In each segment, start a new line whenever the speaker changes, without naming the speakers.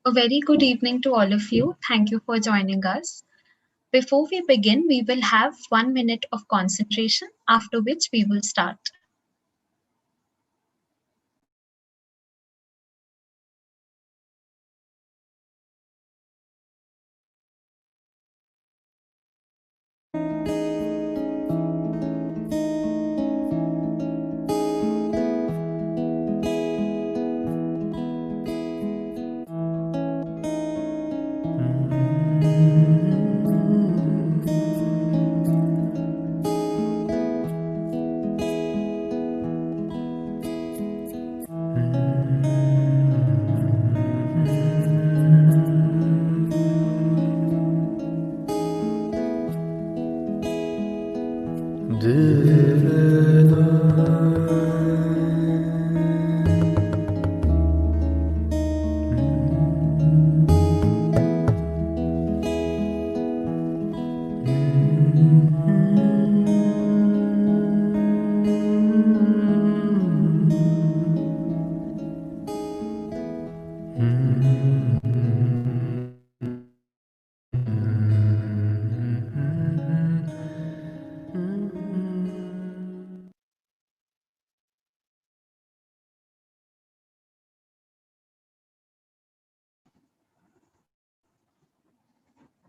A very good evening to all of you. Thank you for joining us. Before we begin, we will have 1 minute of concentration, after which we will start.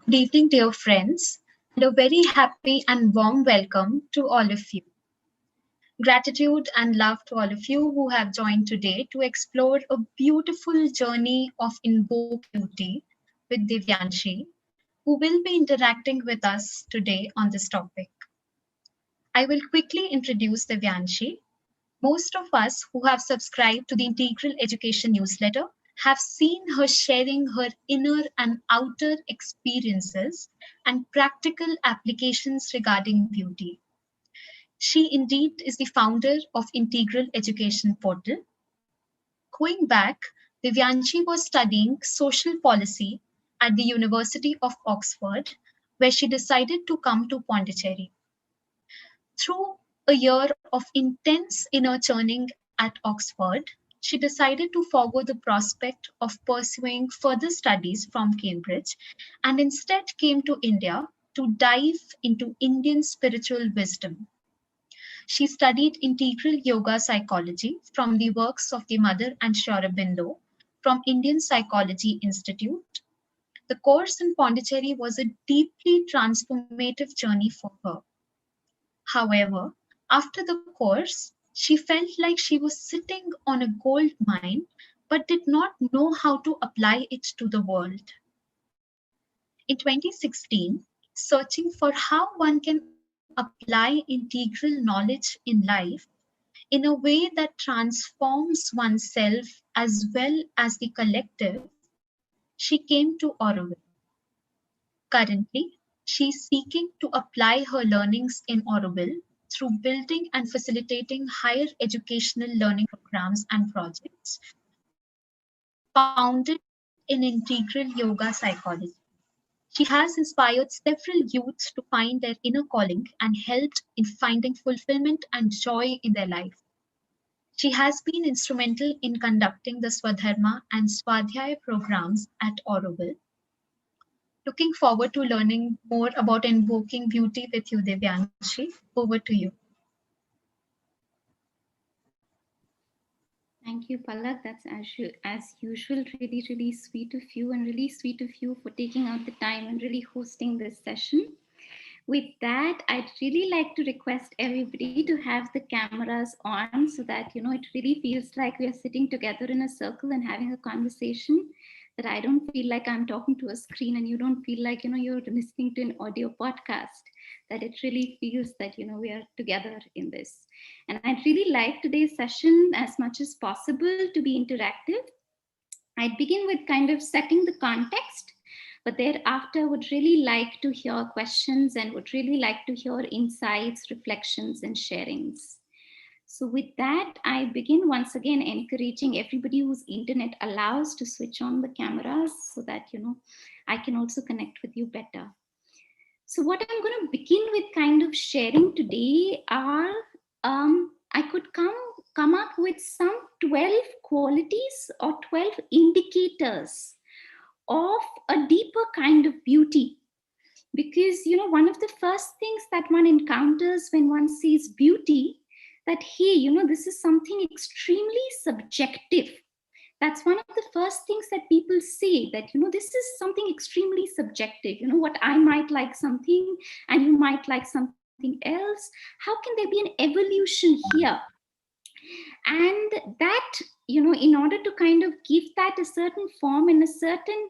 Good evening, dear friends, and a very happy and warm welcome to all of you. Gratitude and love to all of you who have joined today to explore a beautiful journey of Invoking Beauty with Divyanshi, who will be interacting with us today on this topic. I will quickly introduce Divyanshi. Most of us who have subscribed to the Integral Education newsletter have seen her sharing her inner and outer experiences and practical applications regarding beauty. She indeed is the founder of Integral Education Portal. Going back, Divyanshi was studying social policy at the University of Oxford, where she decided to come to Pondicherry. Through a year of intense inner churning at Oxford, she decided to forgo the prospect of pursuing further studies from Cambridge and instead came to India to dive into Indian spiritual wisdom. She studied integral yoga psychology from the works of the Mother and Sri Aurobindo from Indian Psychology Institute. The course in Pondicherry was a deeply transformative journey for her. However, after the course, she felt like she was sitting on a gold mine but did not know how to apply it to the world. In 2016, searching for how one can apply integral knowledge in life in a way that transforms oneself as well as the collective, she came to Auroville. Currently, she is seeking to apply her learnings in Auroville through building and facilitating higher educational learning programs and projects founded in integral yoga psychology. She has inspired several youths to find their inner calling and helped in finding fulfillment and joy in their life. She has been instrumental in conducting the Swadharma and Swadhyaya programs at Auroville. Looking forward to learning more about invoking beauty with you, Divyanshi. Over to you.
Thank you, Palak. That's as usual, really, really sweet of you, and really sweet of you for taking out the time and really hosting this session. With that, I'd really like to request everybody to have the cameras on so that, it really feels like we are sitting together in a circle and having a conversation, that I don't feel like I'm talking to a screen and you don't feel like, you're listening to an audio podcast, that it really feels that, we are together in this. And I'd really like today's session as much as possible to be interactive. I'd begin with kind of setting the context, but thereafter would really like to hear questions and would really like to hear insights, reflections, and sharings. So with that, I begin once again encouraging everybody whose internet allows to switch on the cameras so that, I can also connect with you better. So what I'm going to begin with kind of sharing today are, I could come up with some 12 qualities or 12 indicators of a deeper kind of beauty. Because, one of the first things that one encounters when one sees beauty, that, hey, this is something extremely subjective. That's one of the first things that people say, that, this is something extremely subjective. What I might like something and you might like something else. How can there be an evolution here? And that, in order to kind of give that a certain form in a certain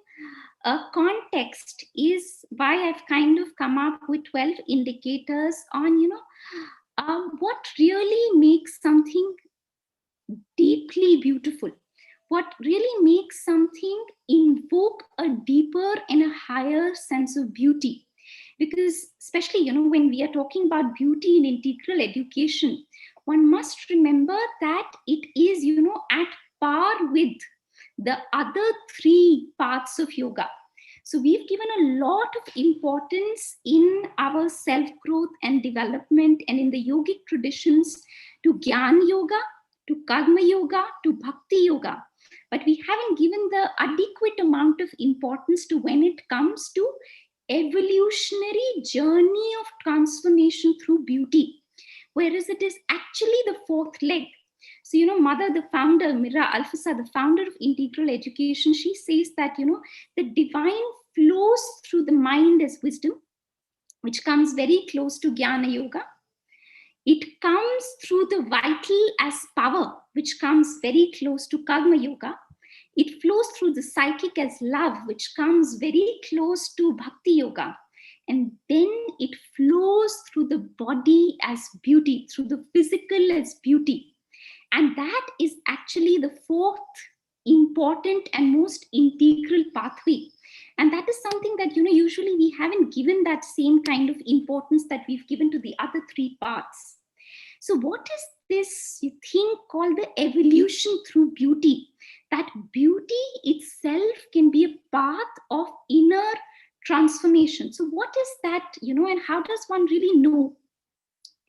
context, is why I've kind of come up with 12 indicators on, what really makes something deeply beautiful, what really makes something invoke a deeper and a higher sense of beauty. Because especially, when we are talking about beauty in integral education, one must remember that it is, at par with the other three parts of yoga. So we've given a lot of importance in our self-growth and development and in the yogic traditions to Jnana yoga, to Karma yoga, to Bhakti yoga. But we haven't given the adequate amount of importance to when it comes to evolutionary journey of transformation through beauty, whereas it is actually the fourth leg. So, Mother, the founder, Mira Alfasa, the founder of integral education, she says that, the divine flows through the mind as wisdom, which comes very close to Jnana yoga. It comes through the vital as power, which comes very close to Karma yoga. It flows through the psychic as love, which comes very close to Bhakti yoga. And then it flows through the body as beauty, through the physical as beauty. And that is actually the fourth important and most integral pathway. And that is something that, usually we haven't given that same kind of importance that we've given to the other three parts. So what is this thing called the evolution through beauty? That beauty itself can be a path of inner transformation. So what is that, and how does one really know?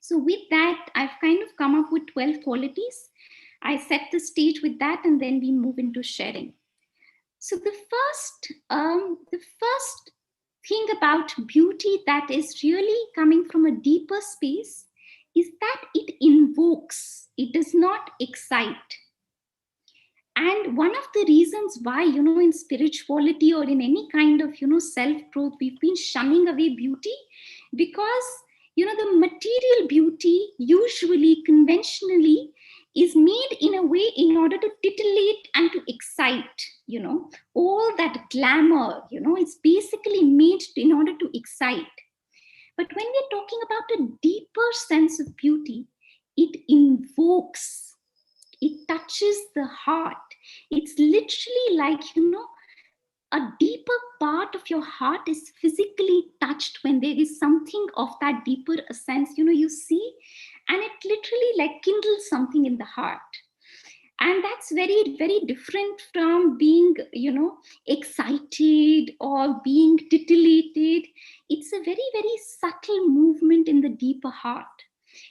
So with that, I've kind of come up with 12 qualities. I set the stage with that, and then we move into sharing. So the first thing about beauty that is really coming from a deeper space is that it invokes, it does not excite. And one of the reasons why, in spirituality or in any kind of, self-growth, we've been shunning away beauty, because, the material beauty usually, conventionally, is made in a way in order to titillate and to excite, all that glamour, it's basically made in order to excite. But when we're talking about a deeper sense of beauty, it invokes, it touches the heart. It's literally like, a deeper part of your heart is physically touched when there is something of that deeper essence, you see, and it literally like kindles something in the heart. And that's very, very different from being, excited or being titillated. It's a very, very subtle movement in the deeper heart.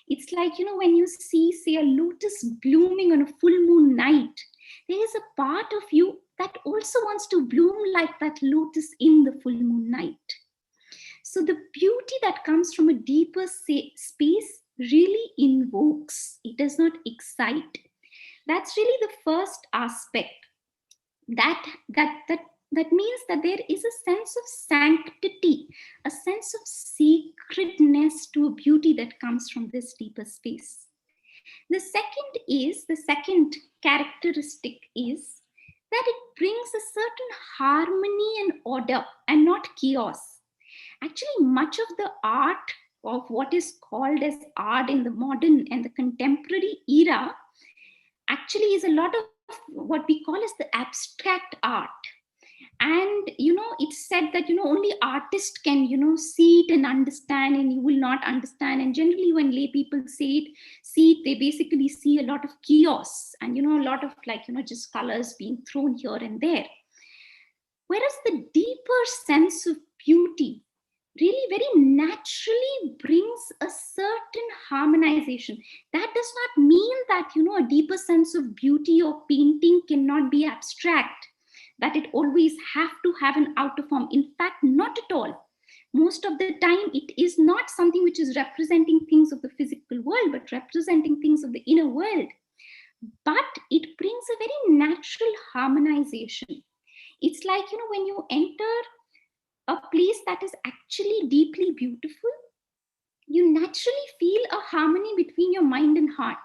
It's like, when you see, say, a lotus blooming on a full moon night, there is a part of you that also wants to bloom like that lotus in the full moon night. So the beauty that comes from a deeper space really invokes, it does not excite. That's really the first aspect. That means that there is a sense of sanctity, a sense of sacredness to a beauty that comes from this deeper space. The second characteristic is that it brings a certain harmony and order and not chaos. Actually, much of the art of what is called as art in the modern and the contemporary era actually is a lot of what we call as the abstract art. And it's said that only artists can see it and understand, and you will not understand. And generally when lay people see it, they basically see a lot of chaos and a lot of like just colors being thrown here and there. Whereas the deeper sense of beauty really very naturally brings a certain harmonization. That does not mean that a deeper sense of beauty or painting cannot be abstract. that it always have to have an outer form. In fact, not at all. Most of the time, it is not something which is representing things of the physical world, but representing things of the inner world. But it brings a very natural harmonization. It's like, when you enter a place that is actually deeply beautiful, you naturally feel a harmony between your mind and heart.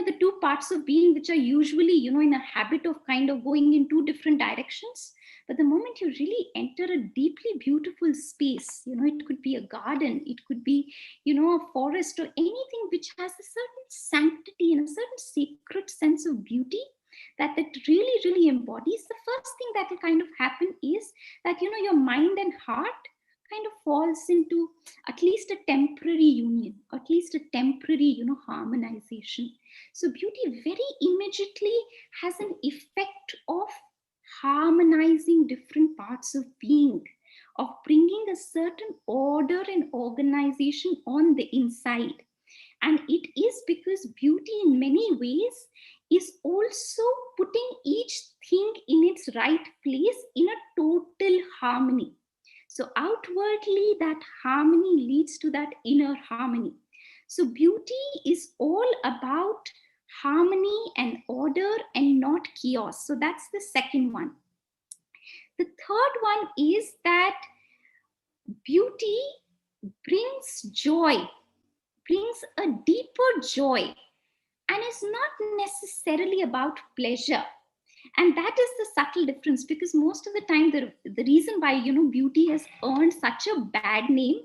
The two parts of being which are usually, in a habit of kind of going in two different directions. But the moment you really enter a deeply beautiful space, it could be a garden, it could be, a forest, or anything which has a certain sanctity and a certain sacred sense of beauty that really, really embodies, the first thing that will kind of happen is that, your mind and heart kind of falls into at least a temporary union, at least a temporary, harmonization. So beauty very immediately has an effect of harmonizing different parts of being, of bringing a certain order and organization on the inside. And it is because beauty in many ways is also putting each thing in its right place in a total harmony. So outwardly, that harmony leads to that inner harmony. So beauty is all about harmony and order and not chaos. So that's the second one. The third one is that beauty brings joy, brings a deeper joy, and is not necessarily about pleasure. And that is the subtle difference, because most of the time the reason why beauty has earned such a bad name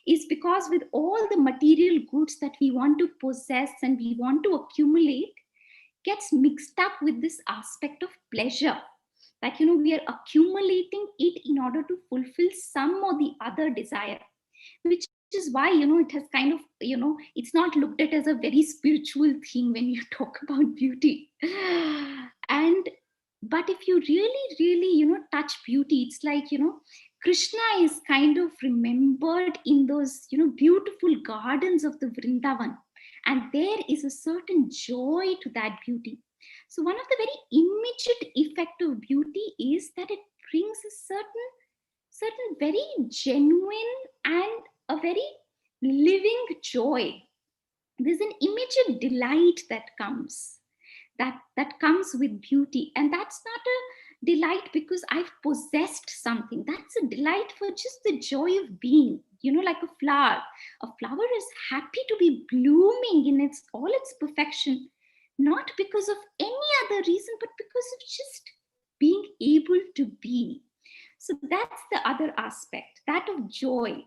is because with all the material goods that we want to possess and we want to accumulate gets mixed up with this aspect of pleasure, that we are accumulating it in order to fulfill some or the other desire, which is why it has kind of it's not looked at as a very spiritual thing when you talk about beauty. And but if you really touch beauty, it's like Krishna is kind of remembered in those beautiful gardens of the Vrindavan, and there is a certain joy to that beauty. So one of the very immediate effect of beauty is that it brings a certain very genuine and a very living joy. There's an immediate delight that comes with beauty, and that's not a delight because I've possessed something. That's a delight for just the joy of being, like a flower. A flower is happy to be blooming in its perfection, not because of any other reason, but because of just being able to be. So that's the other aspect, that of joy.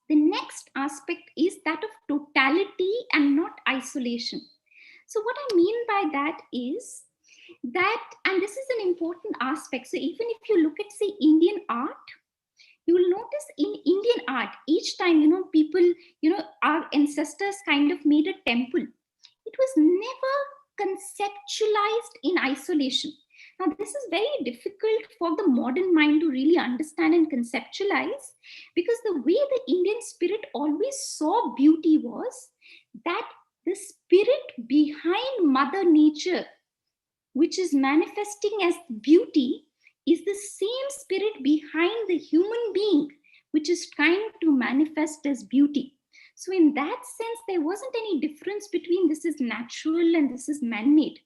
The next aspect is that of totality and not isolation. So, what I mean by that is that, and this is an important aspect. So, even if you look at, say, Indian art, you will notice in Indian art, each time, people, our ancestors kind of made a temple, it was never conceptualized in isolation. Now, this is very difficult for the modern mind to really understand and conceptualize, because the way the Indian spirit always saw beauty was that the spirit behind Mother Nature, which is manifesting as beauty, is the same spirit behind the human being, which is trying to manifest as beauty. So, in that sense, there wasn't any difference between this is natural and this is man made,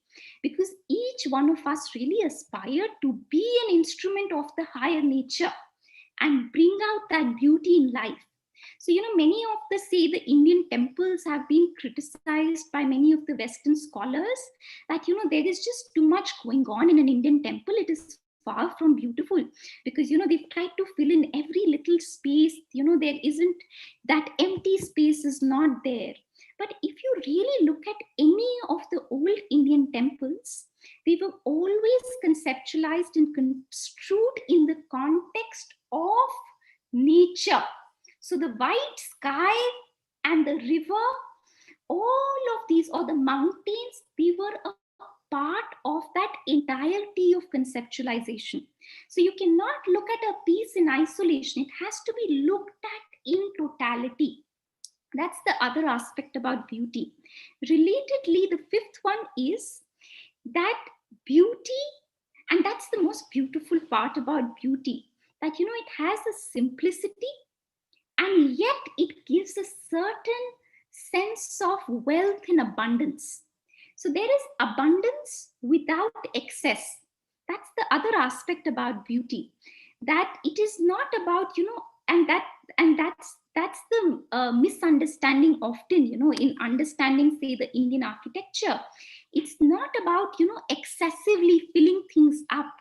because each one of us really aspired to be an instrument of the higher nature and bring out that beauty in life. So, many of say the Indian temples have been criticized by many of the Western scholars that, there is just too much going on in an Indian temple. It is far from beautiful because, they've tried to fill in every little space. There isn't that empty space is not there. But if you really look at any of the old Indian temples, they were always conceptualized and construed in the context of nature. So the white sky and the river, all of these, or the mountains, they were a part of that entirety of conceptualization. So you cannot look at a piece in isolation. It has to be looked at in totality. That's the other aspect about beauty. Relatedly, the fifth one is that beauty And that's the most beautiful part about beauty, that it has a simplicity, and yet it gives a certain sense of wealth and abundance. So there is abundance without excess. That's the other aspect about beauty, that it is not about, and that's the misunderstanding often, in understanding, say, the Indian architecture. It's not about, excessively filling things up.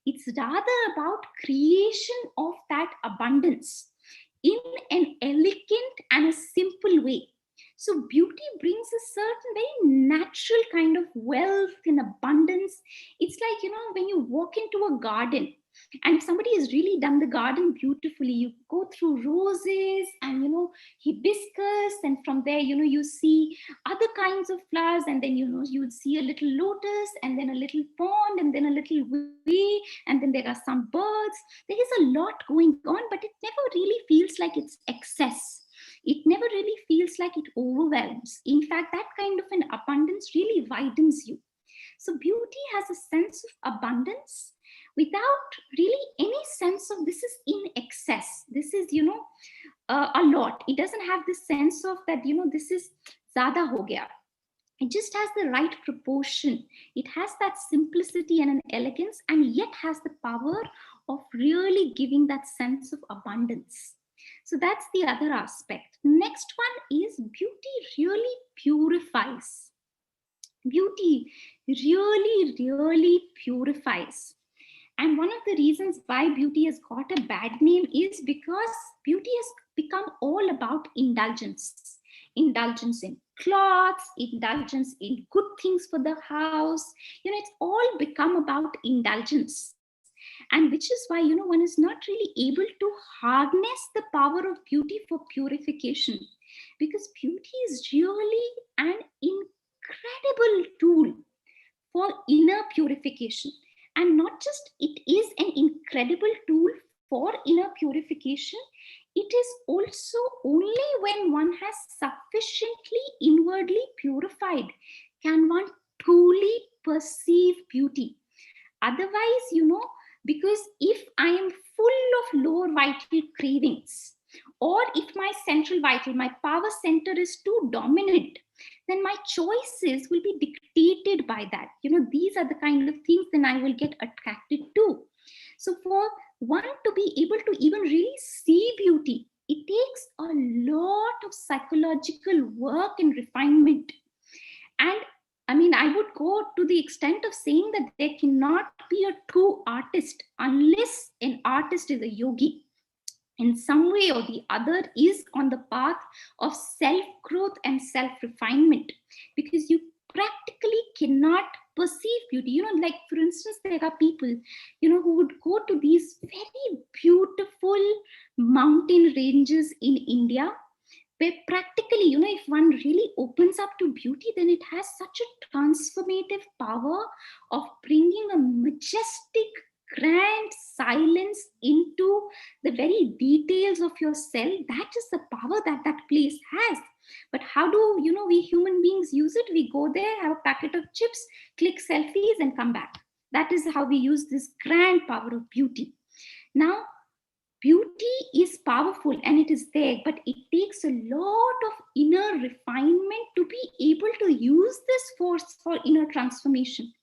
It's rather about creation of that abundance in an elegant and a simple way. So beauty brings a certain very natural kind of wealth and abundance. It's like, when you walk into a garden, and if somebody has really done the garden beautifully, you go through roses and, hibiscus, and from there, you see other kinds of flowers, and then, you would see a little lotus, and then a little pond, and then a little way, and then there are some birds. There is a lot going on, but it never really feels like it's excess. It never really feels like it overwhelms. In fact, that kind of an abundance really widens you. So beauty has a sense of abundance without really any sense of this is in excess. This is, a lot. It doesn't have this sense of that, this is zada ho gaya. It just has the right proportion. It has that simplicity and an elegance, and yet has the power of really giving that sense of abundance. So that's the other aspect. Next one is beauty really purifies. Beauty really purifies. And one of the reasons why beauty has got a bad name is because beauty has become all about indulgence. Indulgence in clothes, indulgence in good things for the house. It's all become about indulgence. And which is why, one is not really able to harness the power of beauty for purification. Because beauty is really an incredible tool for inner purification. And not just it is an incredible tool for inner purification, it is also only when one has sufficiently inwardly purified can one truly perceive beauty. Otherwise, because if I am full of lower vital cravings, or if my central vital, my power center is too dominant, then my choices will be dictated by that. These are the kind of things then I will get attracted to. So for one to be able to even really see beauty, it takes a lot of psychological work and refinement. And I mean, I would go to the extent of saying that there cannot be a true artist unless an artist is a yogi, in some way or the other, is on the path of self growth and self refinement, because you practically cannot perceive beauty. Like, for instance, there are people, who would go to these very beautiful mountain ranges in India, where practically, if one really opens up to beauty, then it has such a transformative power of bringing a majestic, grand silence into the very details of your cell. That is the power that that place has. But how do, we human beings use it? We go there, have a packet of chips, click selfies, and come back. That is how we use this grand power of beauty. Now, beauty is powerful and it is there, but it takes a lot of inner refinement to be able to use this force for inner transformation.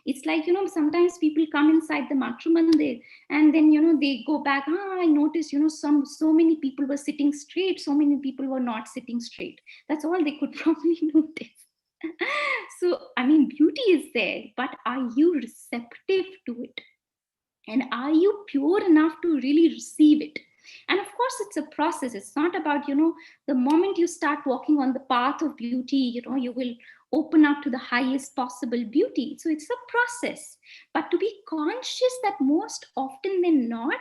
It's like, sometimes people come inside the Matru Mandir and then, they go back. I noticed, so many people were sitting straight, so many people were not sitting straight. That's all they could probably notice. So, I mean, beauty is there, but are you receptive to it? And are you pure enough to really receive it? And of course, it's a process. It's not about, the moment you start walking on the path of beauty, you will open up to the highest possible beauty. So it's a process. But to be conscious that most often than not,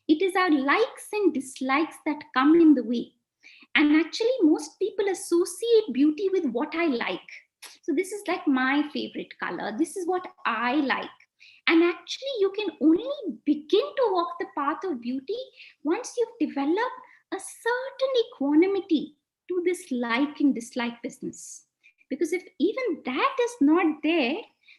it is our likes and dislikes that come in the way. And actually, most people associate beauty with what I like. So this is like my favorite color. This is what I like. And actually, you can only begin to walk the path of beauty once you've developed a certain equanimity to this like and dislike business. Because if even that is not there,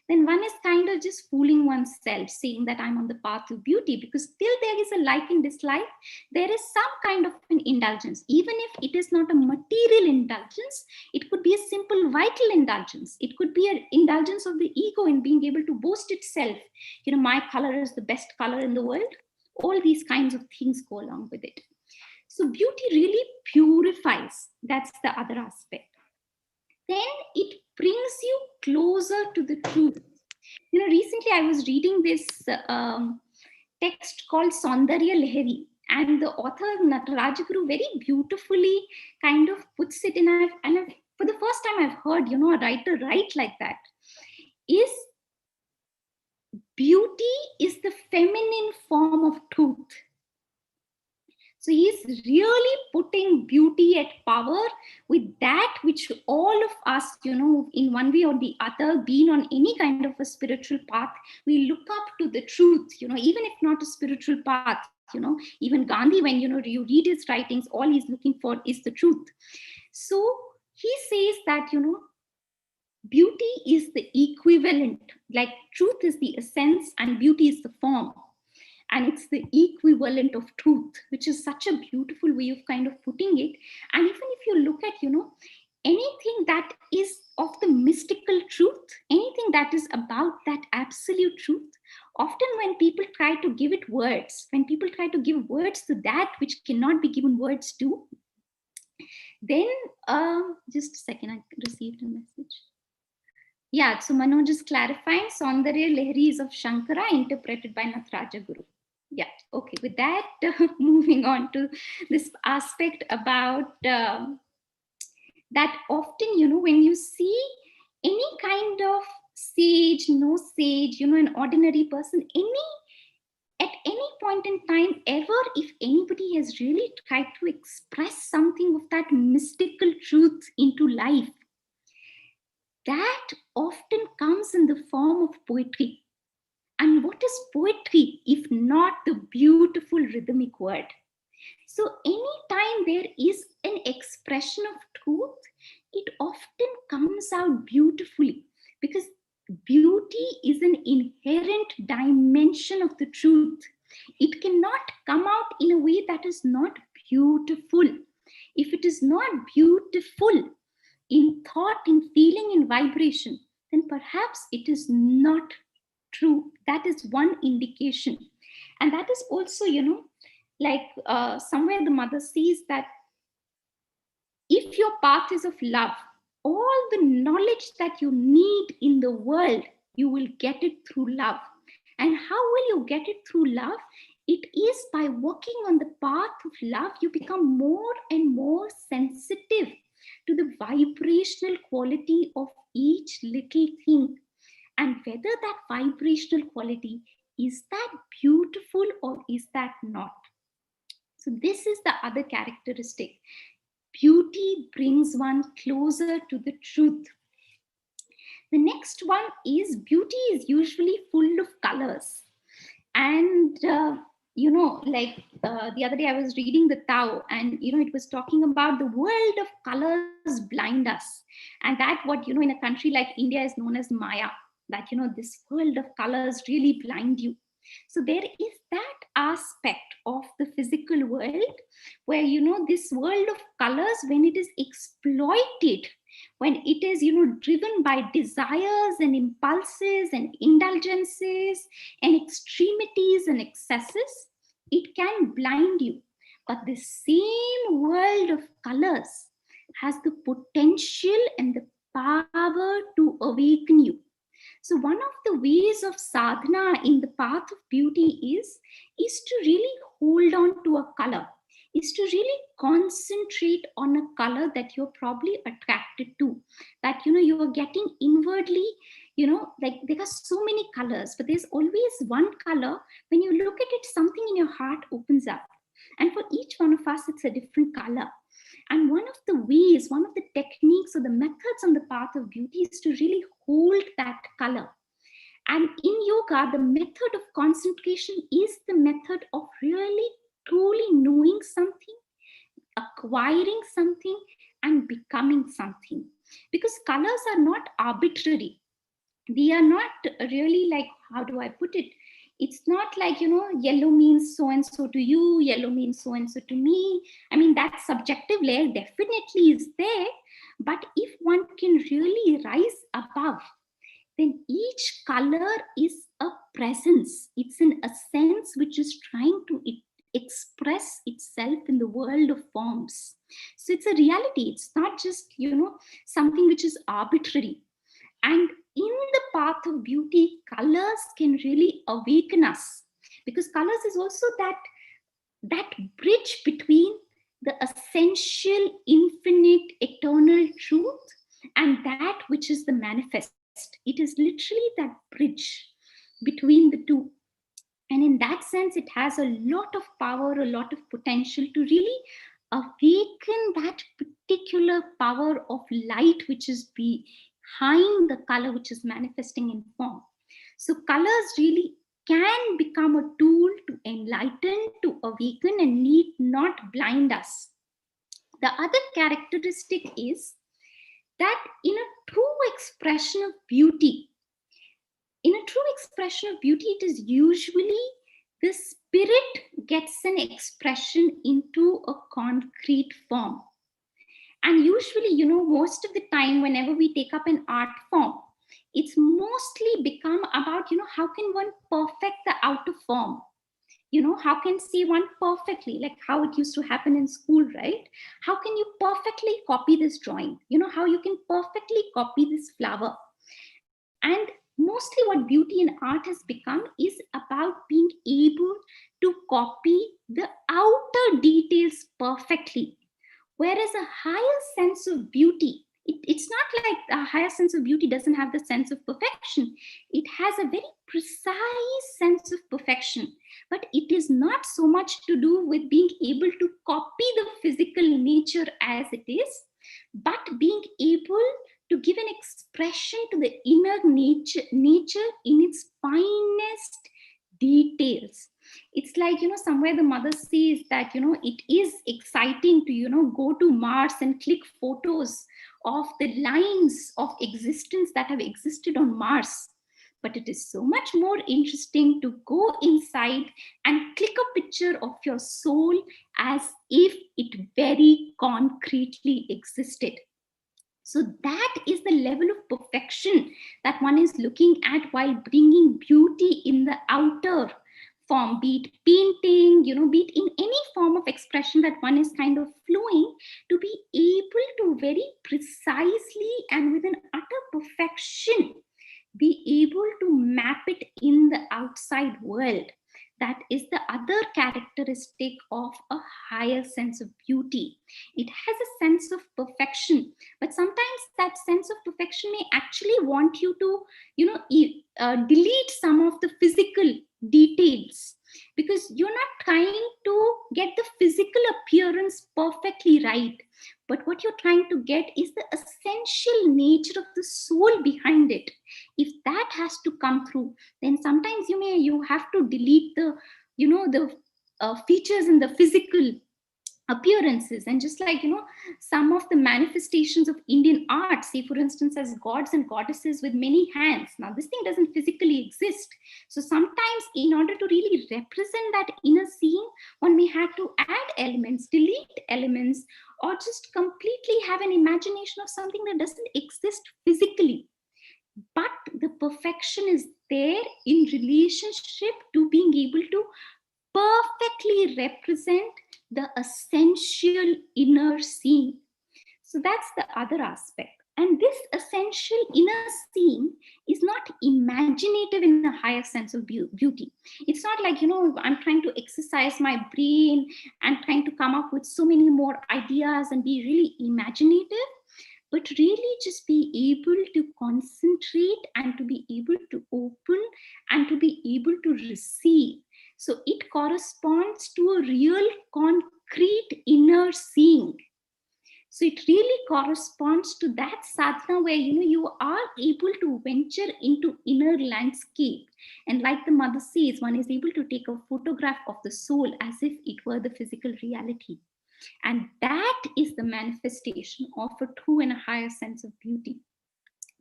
then one is kind of just fooling oneself, saying that I'm on the path of beauty, because till there is a like and dislike, there is some kind of an indulgence. Even if it is not a material indulgence, it could be a simple vital indulgence. It could be an indulgence of the ego in being able to boast itself. My color is the best color in the world. All these kinds of things go along with it. So beauty really purifies. That's the other aspect. Then it brings you closer to the truth. Recently I was reading this text called Saundarya Lahari, and the author Natarajaguru very beautifully kind of puts it in. And for the first time I've heard, a writer write like that. Is beauty is the feminine form of truth. So he's really putting beauty at power with that which all of us, in one way or the other, being on any kind of a spiritual path, we look up to the truth, even if not a spiritual path, even Gandhi, when, you read his writings, all he's looking for is the truth. So he says that, beauty is the equivalent, like truth is the essence and beauty is the form. And it's the equivalent of truth, which is such a beautiful way of kind of putting it. And even if you look at, anything that is of the mystical truth, anything that is about that absolute truth, often when people try to give it words, when people try to give words to that which cannot be given words to, then just a second, I received a message. Yeah, so Manoj is clarifying Saundarya Lahari is of Shankara, interpreted by Natarajaguru. Yeah, okay, with that, moving on to this aspect about that often, when you see any kind of sage, no sage, an ordinary person, at any point in time ever, if anybody has really tried to express something of that mystical truth into life, that often comes in the form of poetry. And what is poetry if not the beautiful rhythmic word? So anytime there is an expression of truth, it often comes out beautifully, because beauty is an inherent dimension of the truth. It cannot come out in a way that is not beautiful. If it is not beautiful in thought, in feeling, in vibration, then perhaps it is not true. That is one indication. And that is also, like somewhere the mother sees that if your path is of love, all the knowledge that you need in the world, you will get it through love. And how will you get it through love? It is by working on the path of love, you become more and more sensitive to the vibrational quality of each little thing, and whether that vibrational quality is that beautiful or is that not. So this is the other characteristic. Beauty brings one closer to the truth. The next one is beauty is usually full of colors. And the other day I was reading the Tao, and it was talking about the world of colors blind us. And that what in a country like India is known as Maya, that this world of colors really blind you. So there is that aspect of the physical world where this world of colors, when it is exploited, when it is driven by desires and impulses and indulgences and extremities and excesses, it can blind you. But the same world of colors has the potential and the power to awaken you. So one of the ways of sadhana in the path of beauty is to really hold on to a color, is to really concentrate on a color that you're probably attracted to, that you are getting inwardly, like there are so many colors, but there's always one color. When you look at it, something in your heart opens up, and for each one of us it's a different color. And one of the ways, one of the techniques or the methods on the path of beauty is to really hold that color. And in yoga, the method of concentration is the method of really truly knowing something, acquiring something, and becoming something. Because colors are not arbitrary. We are not really like, how do I put it? It's not like, yellow means so and so to you, yellow means so and so to me. I mean, that subjective layer definitely is there. But if one can really rise above, then each color is a presence. It's an essence which is trying to express itself in the world of forms. So it's a reality. It's not just, something which is arbitrary. And in the path of beauty, colors can really awaken us, because colors is also that bridge between the essential, infinite, eternal truth and that which is the manifest. It is literally that bridge between the two. And in that sense, it has a lot of power, a lot of potential to really awaken that particular power of light which is behind the color which is manifesting in form. So colors really can become a tool to enlighten, to awaken, and need not blind us. The other characteristic is that in a true expression of beauty, it is usually the spirit gets an expression into a concrete form. And usually, most of the time, whenever we take up an art form, it's mostly become about, how can one perfect the outer form? How can see one perfectly, like how it used to happen in school, right? How can you perfectly copy this drawing? How you can perfectly copy this flower? And mostly what beauty in art has become is about being able to copy the outer details perfectly. Whereas a higher sense of beauty, it's not like a higher sense of beauty doesn't have the sense of perfection. It has a very precise sense of perfection, but it is not so much to do with being able to copy the physical nature as it is, but being able to give an expression to the inner nature in its finest details. It's like, somewhere the mother says that, it is exciting to, go to Mars and click photos of the lines of existence that have existed on Mars. But it is so much more interesting to go inside and click a picture of your soul as if it very concretely existed. So that is the level of perfection that one is looking at while bringing beauty in the outer form, be it painting, be it in any form of expression that one is kind of flowing, to be able to very precisely and with an utter perfection be able to map it in the outside world. That is the other characteristic of a higher sense of beauty. It has a sense of perfection, but sometimes that sense of perfection may actually want you to, delete some of the physical details, because you're not trying to get the physical appearance perfectly right, but what you're trying to get is the essential nature of the soul behind it. If that has to come through, then sometimes you have to delete the, the features in the physical appearances. And just like, some of the manifestations of Indian art, say for instance as gods and goddesses with many hands, now this thing doesn't physically exist. So sometimes in order to really represent that inner scene, one may have to add elements, delete elements, or just completely have an imagination of something that doesn't exist physically. But the perfection is there in relationship to being able to perfectly represent the essential inner scene. So that's the other aspect. And this essential inner scene is not imaginative in a higher sense of beauty. It's not like, I'm trying to exercise my brain and trying to come up with so many more ideas and be really imaginative, but really just be able to concentrate and to be able to open and to be able to receive. So it corresponds to a real concrete inner seeing. So it really corresponds to that sadhana where, you are able to venture into inner landscape. And like the mother says, one is able to take a photograph of the soul as if it were the physical reality. And that is the manifestation of a true and a higher sense of beauty.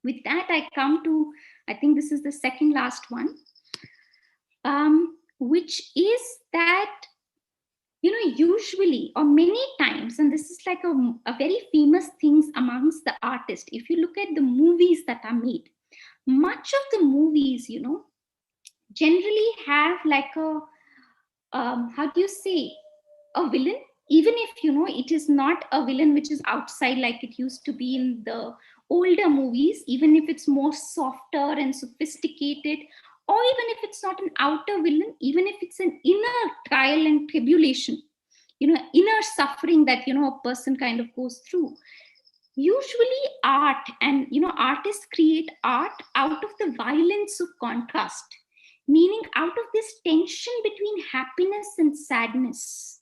With that, I come to, I think this is the second last one, which is that, usually or many times, and this is like a very famous things amongst the artists, if you look at the movies that are made, much of the movies, generally have like a, how do you say, a villain, even if it is not a villain which is outside like it used to be in the older movies, even if it's more softer and sophisticated, or even if it's not an outer villain, even if it's an inner trial and tribulation, inner suffering that a person kind of goes through. Usually art, and artists create art out of the violence of contrast, meaning out of this tension between happiness and sadness.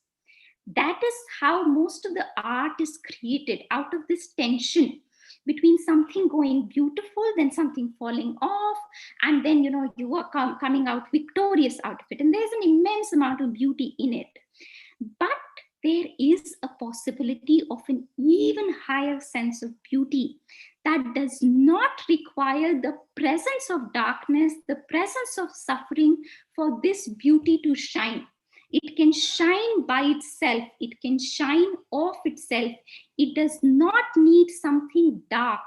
That is how most of the art is created, out of this tension between something going beautiful, then something falling off, and then you are coming out victorious out of it, and there's an immense amount of beauty in it. But there is a possibility of an even higher sense of beauty that does not require the presence of darkness, the presence of suffering, for this beauty to shine. It can shine by itself, it can shine off itself. It does not need something dark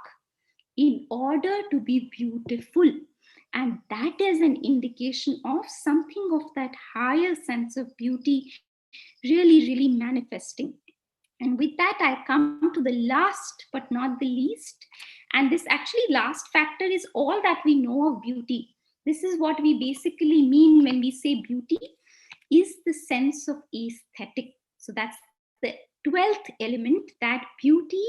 in order to be beautiful. And that is an indication of something of that higher sense of beauty really, really manifesting. And with that, I come to the last but not the least. And this actually last factor is all that we know of beauty. This is what we basically mean when we say beauty, is the sense of aesthetic. So that's the 12th element, that beauty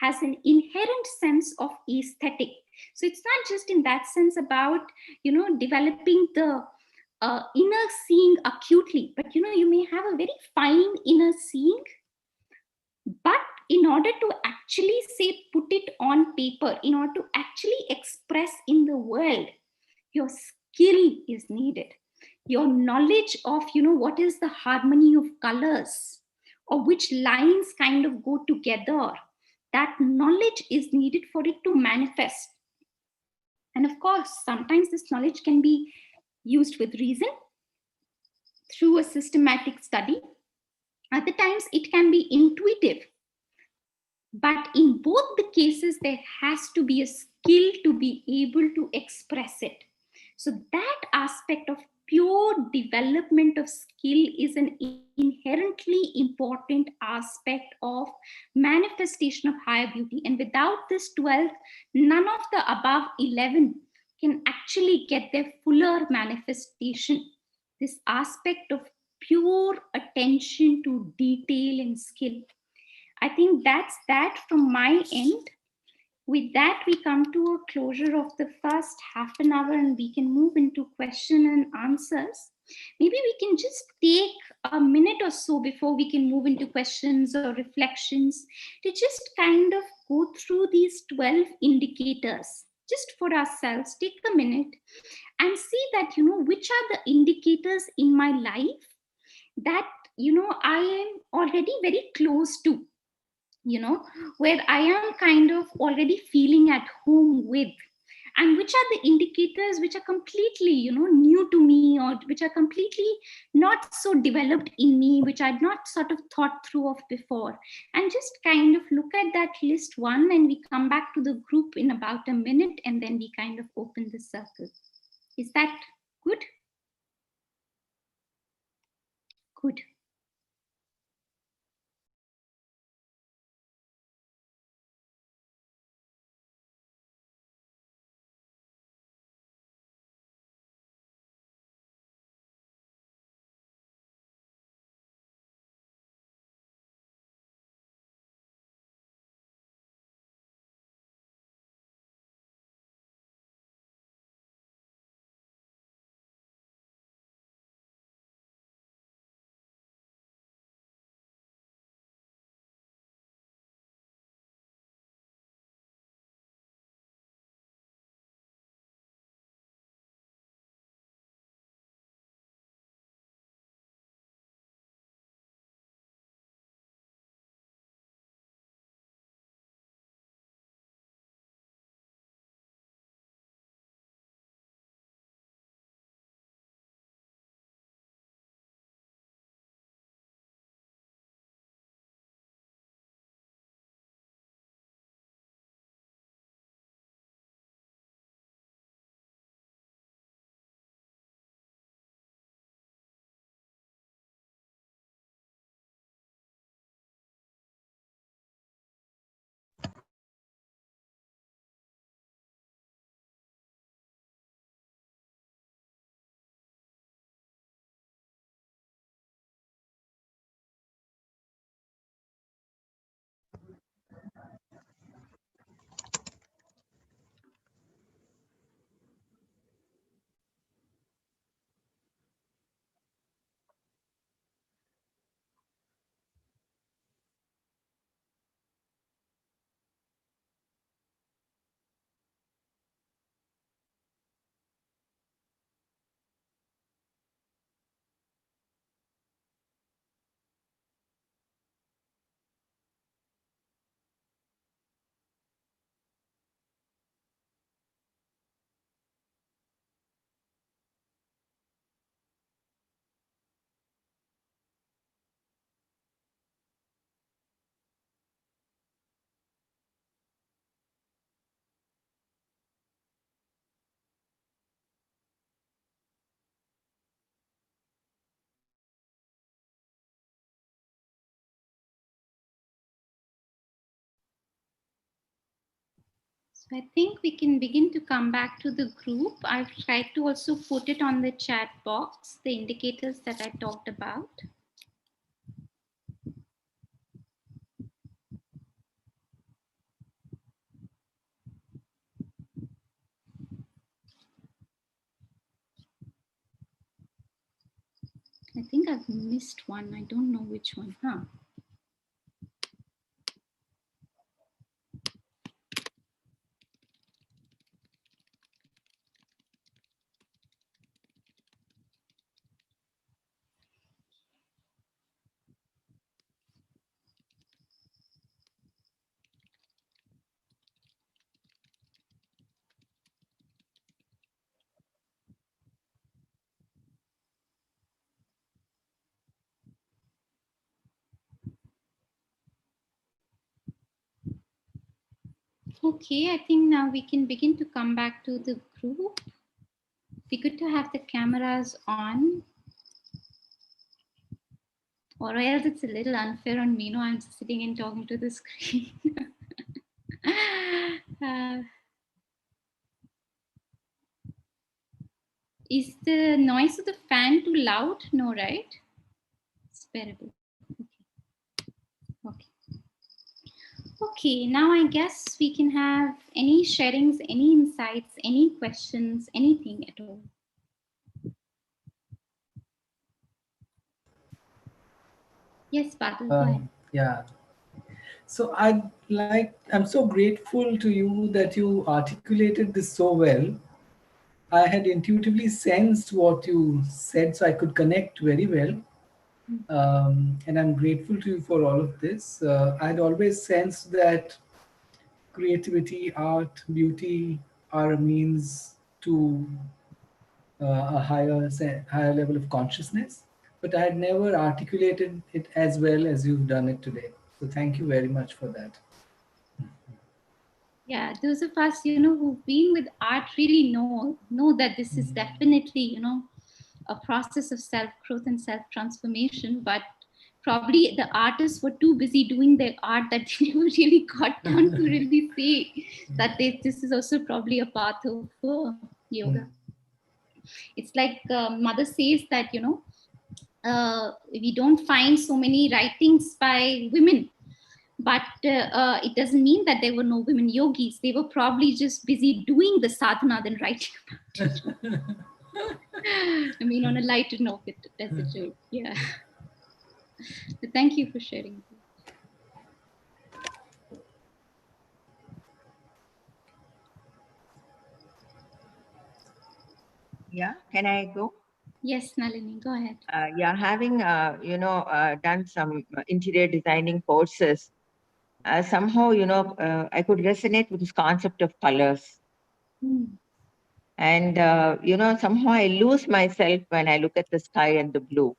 has an inherent sense of aesthetic. So it's not just in that sense about, developing the inner seeing acutely, but you may have a very fine inner seeing, but in order to actually say put it on paper, in order to actually express in the world, your skill is needed. Your knowledge of what is the harmony of colors, or which lines kind of go together, that knowledge is needed for it to manifest. And of course, sometimes this knowledge can be used with reason through a systematic study. Other times it can be intuitive. But in both the cases, there has to be a skill to be able to express it. So that aspect of pure development of skill is an inherently important aspect of manifestation of higher beauty. And without this 12th, none of the above 11 can actually get their fuller manifestation. This aspect of pure attention to detail and skill. I think that's that from my end. With that, we come to a closure of the first half an hour, and we can move into question and answers. Maybe we can just take a minute or so before we can move into questions or reflections, to just kind of go through these 12 indicators just for ourselves. Take a minute and see that, which are the indicators in my life that, I am already very close to, where I am kind of already feeling at home with, and which are the indicators which are completely, new to me, or which are completely not so developed in me, which I'd not sort of thought through of before. And just kind of look at that list one, and we come back to the group in about a minute, and then we kind of open the circle. Is that good? Good. I think we can begin to come back to the group. I've tried to also put it on the chat box, the indicators that I talked about. I think I've missed one. I don't know which one. Okay, I think now we can begin to come back to the group. Be good to have the cameras on, or else it's a little unfair on me. No, I'm just sitting and talking to the screen. uh, is the noise of the fan too loud? No, right? It's bearable. Okay. Okay, now I guess we can have any sharings, any insights, any questions, anything at all. Yes, Badal, go ahead.
Yeah. So I'm so grateful to you that you articulated this so well. I had intuitively sensed what you said, so I could connect very well. And I'm grateful to you for all of this. I'd always sensed that creativity, art, beauty are a means to a higher level of consciousness, but I had never articulated it as well as you've done it today. So thank you very much for that.
Yeah, those of us, who've been with art really know that this is definitely, a process of self-growth and self-transformation, but probably the artists were too busy doing their art that they never really got down to really say that this is also probably a path of yoga. It's like mother says that, we don't find so many writings by women, but it doesn't mean that there were no women yogis. They were probably just busy doing the sadhana than writing about it. I mean, on a lighter note, that's a joke. Yeah. But thank you for sharing.
Yeah, can I go?
Yes, Nalini, go ahead.
Yeah, having done some interior designing courses, somehow I could resonate with this concept of colors, and somehow I lose myself when I look at the sky and the blue.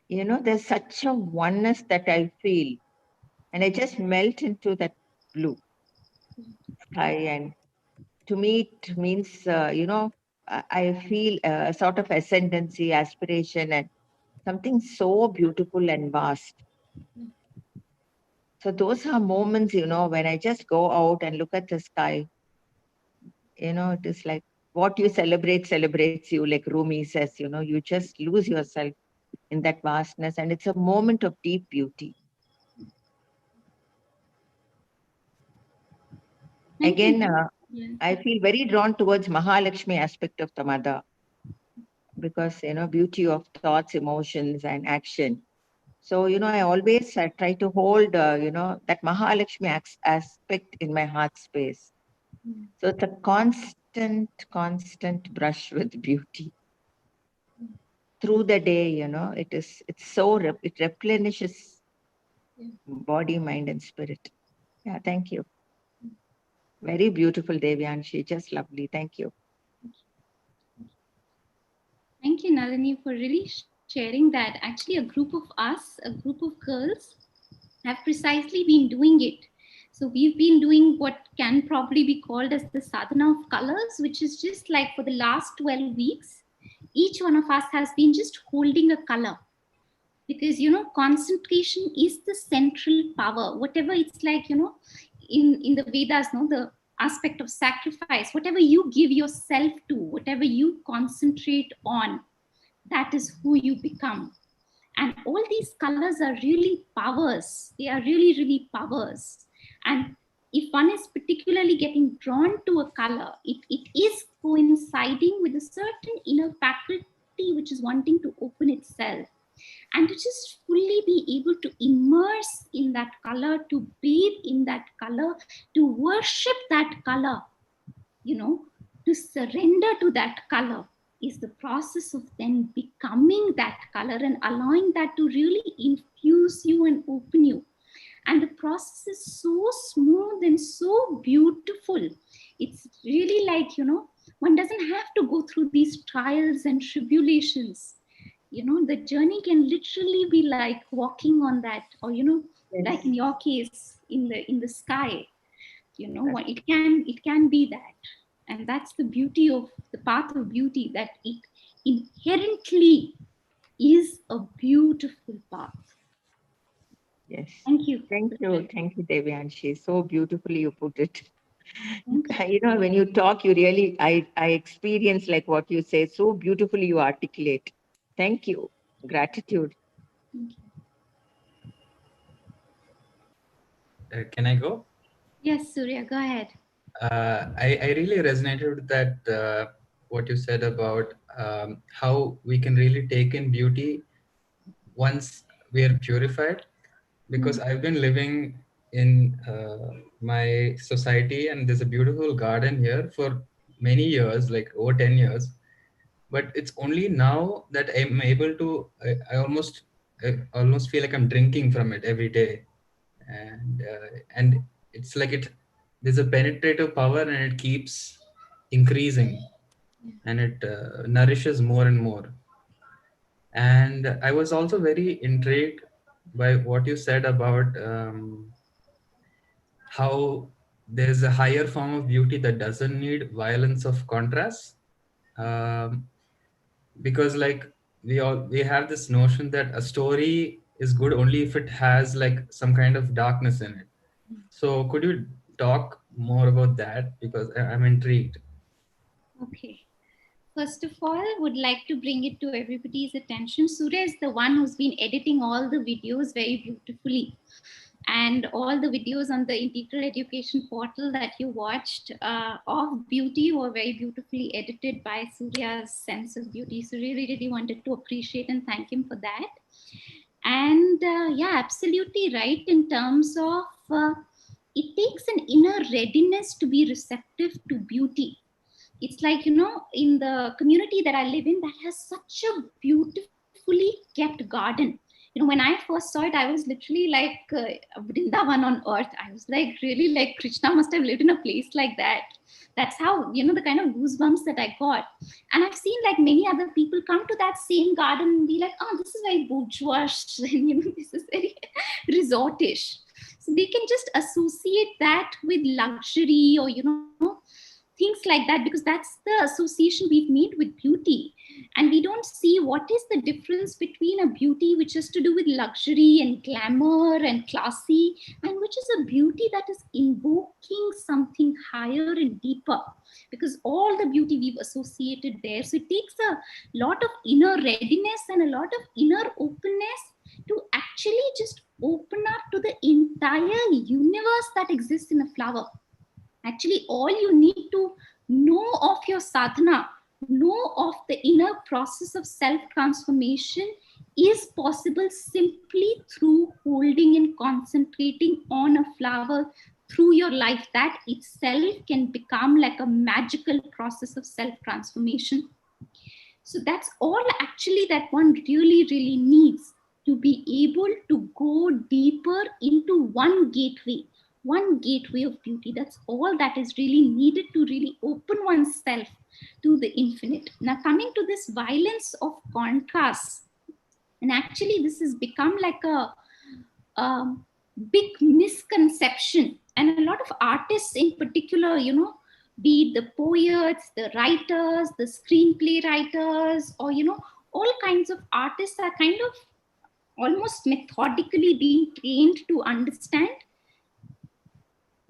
There's such a oneness that I feel, and I just melt into that blue sky, and to me it means I feel a sort of ascendancy, aspiration, and something so beautiful and vast. So those are moments, when I just go out and look at the sky, it is like what you celebrate celebrates you, like Rumi says, you just lose yourself in that vastness, and it's a moment of deep beauty. Again, I feel very drawn towards Mahalakshmi aspect of the mother, because, beauty of thoughts, emotions, and action. So, I always try to hold, that Mahalakshmi aspect in my heart space. So it's a constant brush with beauty. Through the day, it's so, it replenishes body, mind, and spirit. Yeah, thank you. Very beautiful, Divyanshi, just lovely. Thank you.
Thank you, Nalini, for really sharing that. Actually, a group of us, a group of girls, have precisely been doing it. So we've been doing what can probably be called as the sadhana of colors, which is just like for the last 12 weeks, each one of us has been just holding a color. because concentration is the central power. Whatever it's like, in the Vedas, no, the aspect of sacrifice, whatever you give yourself to, whatever you concentrate on, that is who you become. And all these colors are really powers. They are really, really powers. And if one is particularly getting drawn to a color, it is coinciding with a certain inner faculty which is wanting to open itself, and to just fully be able to immerse in that color, to bathe in that color, to worship that color, to surrender to that color, is the process of then becoming that color and allowing that to really infuse you and open you. And the process is so smooth and so beautiful. It's really like, one doesn't have to go through these trials and tribulations. The journey can literally be like walking on that, or
Yes.
like in your case, in the sky. It can be that. And that's the beauty of the path of beauty, that it inherently is a beautiful path.
Yes.
Thank you.
Thank you. Thank you, Devyanshi. So beautifully you put it.
Thank you.
When you talk, you really, I experience like what you say. So beautifully you articulate. Thank you. Gratitude.
Thank you.
Can I go?
Yes, Surya, go ahead.
I really resonated with that, what you said about how we can really take in beauty once we are purified. Because I've been living in my society, and there's a beautiful garden here for many years, like over 10 years. But it's only now that I'm able to, I almost feel like I'm drinking from it every day. And it's like there's a penetrative power, and it keeps increasing, and it nourishes more and more. And I was also very intrigued by what you said about how there's a higher form of beauty that doesn't need violence of contrast. um, because like we have this notion that a story is good only if it has like some kind of darkness in it. So could you talk more about that, because I'm intrigued.
Okay. First of all, I would like to bring it to everybody's attention. Surya is the one who's been editing all the videos very beautifully. And all the videos on the Integral Education portal that you watched of beauty were very beautifully edited by Surya's sense of beauty. So really, really wanted to appreciate and thank him for that. And yeah, absolutely right in terms of it takes an inner readiness to be receptive to beauty. It's like, in the community that I live in, that has such a beautifully kept garden. When I first saw it, I was literally like Vrindavan on earth. I was like, really, like Krishna must have lived in a place like that. That's how, the kind of goosebumps that I got. And I've seen like many other people come to that same garden and be like, oh, this is very bourgeois, and this is very resortish. So they can just associate that with luxury, or things like that, because that's the association we've made with beauty. And we don't see what is the difference between a beauty which has to do with luxury and glamour and classy, and which is a beauty that is invoking something higher and deeper, because all the beauty we've associated there. So it takes a lot of inner readiness and a lot of inner openness to actually just open up to the entire universe that exists in a flower. Actually, all you need to know of your sadhana, know of the inner process of self transformation, is possible simply through holding and concentrating on a flower through your life. That itself can become like a magical process of self transformation. So that's all actually that one really, really needs to be able to go deeper into one gateway of beauty. That's all that is really needed to really open oneself to the infinite. Now, coming to this violence of contrast, and actually, this has become like a big misconception. And a lot of artists, in particular, be it the poets, the writers, the screenplay writers, or all kinds of artists are kind of almost methodically being trained to understand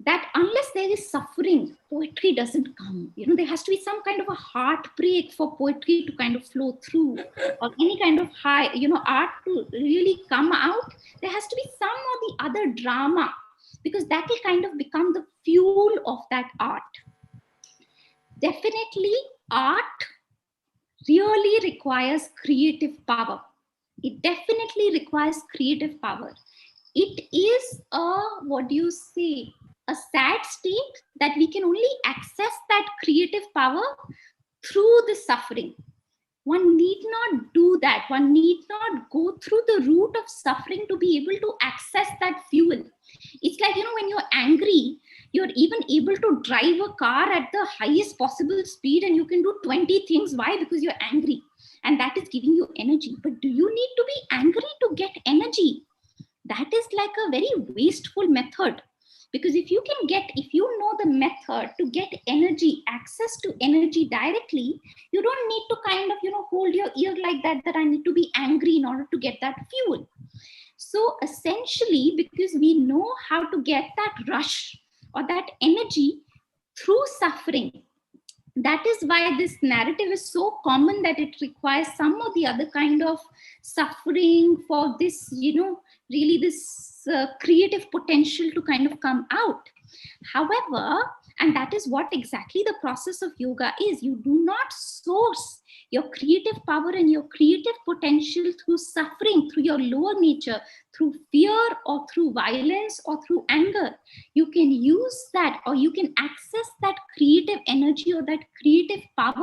that unless there is suffering, poetry doesn't come. There has to be some kind of a heartbreak for poetry to kind of flow through, or any kind of high, art to really come out. There has to be some or the other drama, because that will kind of become the fuel of that art. Definitely, art really requires creative power. It definitely requires creative power. It is a sad state that we can only access that creative power through the suffering. One need not do that. One need not go through the route of suffering to be able to access that fuel. It's like, when you're angry, you're even able to drive a car at the highest possible speed and you can do 20 things. Why? Because you're angry. And that is giving you energy. But do you need to be angry to get energy? That is like a very wasteful method. Because if you know the method to get energy, access to energy directly, you don't need to kind of, hold your ear like that I need to be angry in order to get that fuel. So essentially, because we know how to get that rush or that energy through suffering, that is why this narrative is so common, that it requires some or the other kind of suffering for this, really this creative potential to kind of come out. However, and that is what exactly the process of yoga is, you do not source your creative power and your creative potential through suffering, through your lower nature, through fear or through violence or through anger. You can use that, or you can access that creative energy or that creative power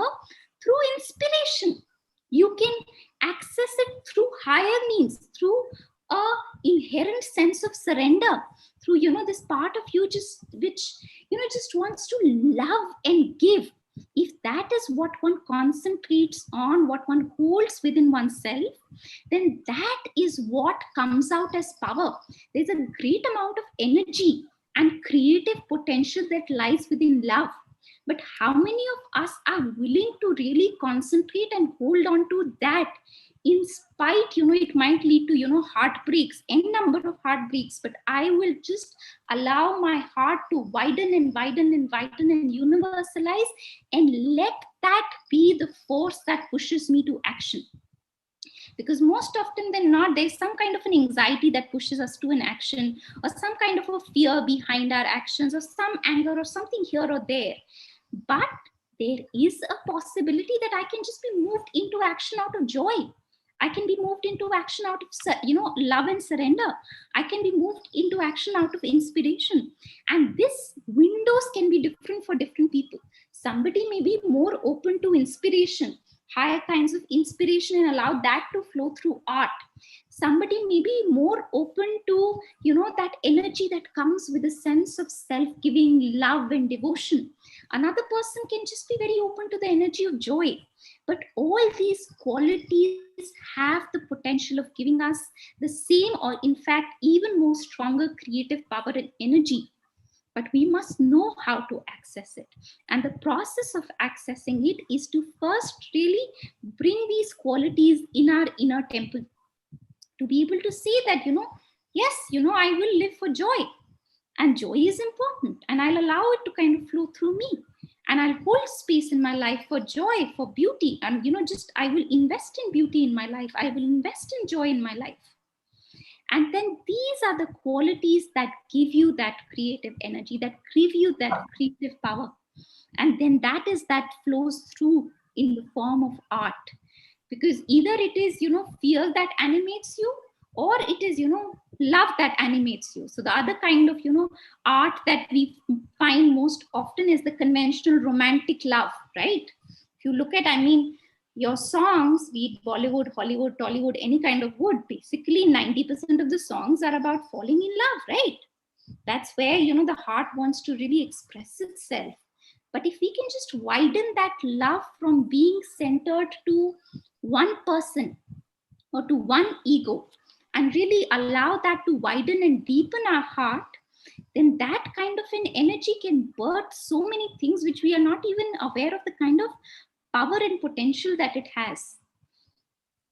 through inspiration. You can access it through higher means, through a inherent sense of surrender, through this part of you which just wants to love and give. If that is what one concentrates on, what one holds within oneself, then that is what comes out as power. There's a great amount of energy and creative potential that lies within love. But how many of us are willing to really concentrate and hold on to that? In spite, it might lead to, heartbreaks, any number of heartbreaks, but I will just allow my heart to widen and widen and widen and universalize, and let that be the force that pushes me to action. Because most often than not, there's some kind of an anxiety that pushes us to an action, or some kind of a fear behind our actions, or some anger or something here or there. But there is a possibility that I can just be moved into action out of joy. I can be moved into action out of, love and surrender. I can be moved into action out of inspiration. And this windows can be different for different people. Somebody may be more open to inspiration, higher kinds of inspiration, and allow that to flow through art. Somebody may be more open to, that energy that comes with a sense of self-giving, love and devotion. Another person can just be very open to the energy of joy. But all these qualities have the potential of giving us the same, or in fact, even more stronger creative power and energy. But we must know how to access it. And the process of accessing it is to first really bring these qualities in our inner temple, to be able to see that, yes, I will live for joy. And joy is important, and I'll allow it to kind of flow through me. And I'll hold space in my life for joy, for beauty. And, I will invest in beauty in my life. I will invest in joy in my life. And then these are the qualities that give you that creative energy, that give you that creative power. And then that flows through in the form of art. Because either it is, fear that animates you, or it is, love that animates you. So the other kind of, art that we find most often is the conventional romantic love, right? If you look at, your songs, be it Bollywood, Hollywood, Tollywood, any kind of wood, basically 90% of the songs are about falling in love, right? That's where, the heart wants to really express itself. But if we can just widen that love from being centered to one person or to one ego, and really allow that to widen and deepen our heart, then that kind of an energy can birth so many things which we are not even aware of the kind of power and potential that it has.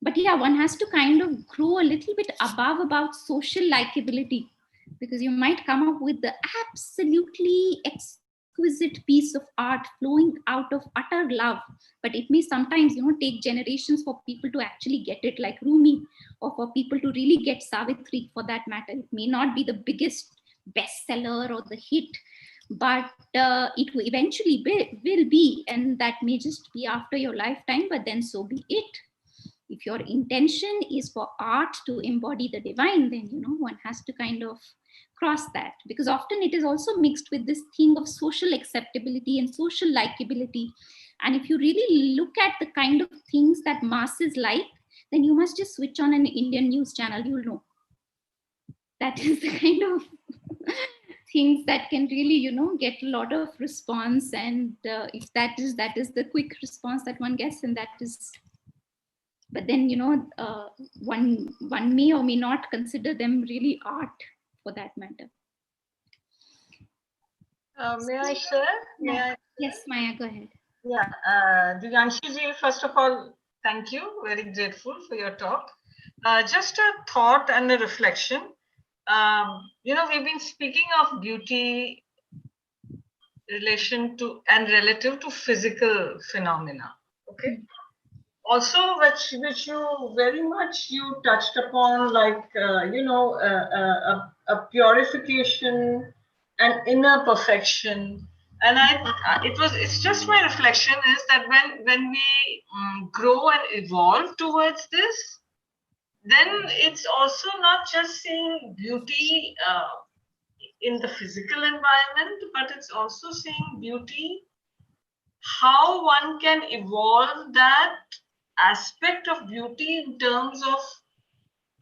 But yeah, one has to kind of grow a little bit above about social likability, because you might come up with the absolutely exquisite piece of art flowing out of utter love, but it may sometimes, take generations for people to actually get it, like Rumi, or for people to really get Savitri for that matter. It may not be the biggest bestseller or the hit, but it will eventually will be, and that may just be after your lifetime, but then so be it. If your intention is for art to embody the divine, then one has to kind of cross that, because often it is also mixed with this thing of social acceptability and social likability. And if you really look at the kind of things that masses like, then you must just switch on an Indian news channel. You'll know that is the kind of things that can really get a lot of response. And if that is the quick response that one gets, and that is, but then one may or may not consider them really art for that matter.
May I share?
Yes, Maya, go ahead.
Yeah, Divyanshi ji, first of all, thank you. Very grateful for your talk. Just a thought and a reflection. We've been speaking of beauty relation to and relative to physical phenomena. Okay. Also, which you very much you touched upon, like a purification and inner perfection. And it's just my reflection is that when we grow and evolve towards this, then it's also not just seeing beauty in the physical environment, but it's also seeing beauty, how one can evolve that aspect of beauty in terms of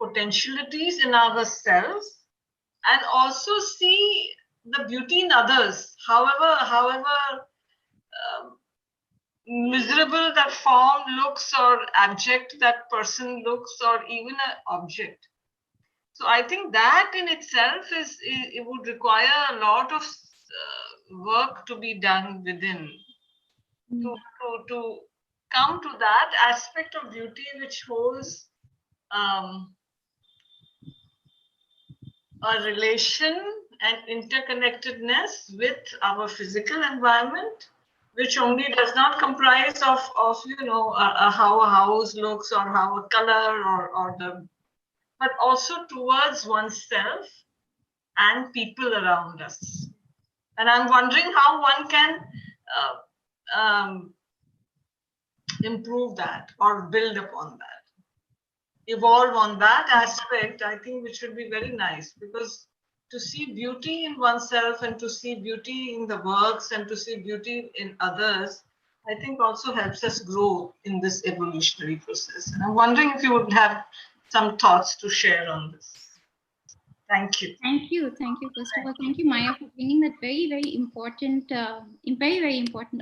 potentialities in ourselves, and also see the beauty in others, however miserable that form looks, or abject that person looks, or even an object. So I think that in itself it would require a lot of work to be done within to come to that aspect of beauty which holds a relation and interconnectedness with our physical environment, which only does not comprise of how a house looks, or how a color, or the, but also towards oneself and people around us. And I'm wondering how one can improve that or build upon that, evolve on that aspect, I think, which would be very nice, because to see beauty in oneself and to see beauty in the works and to see beauty in others, I think also helps us grow in this evolutionary process. And I'm wondering if you would have some thoughts to share on this. Thank you.
Thank you. First of all, thank you, Maya, for bringing that very, very important,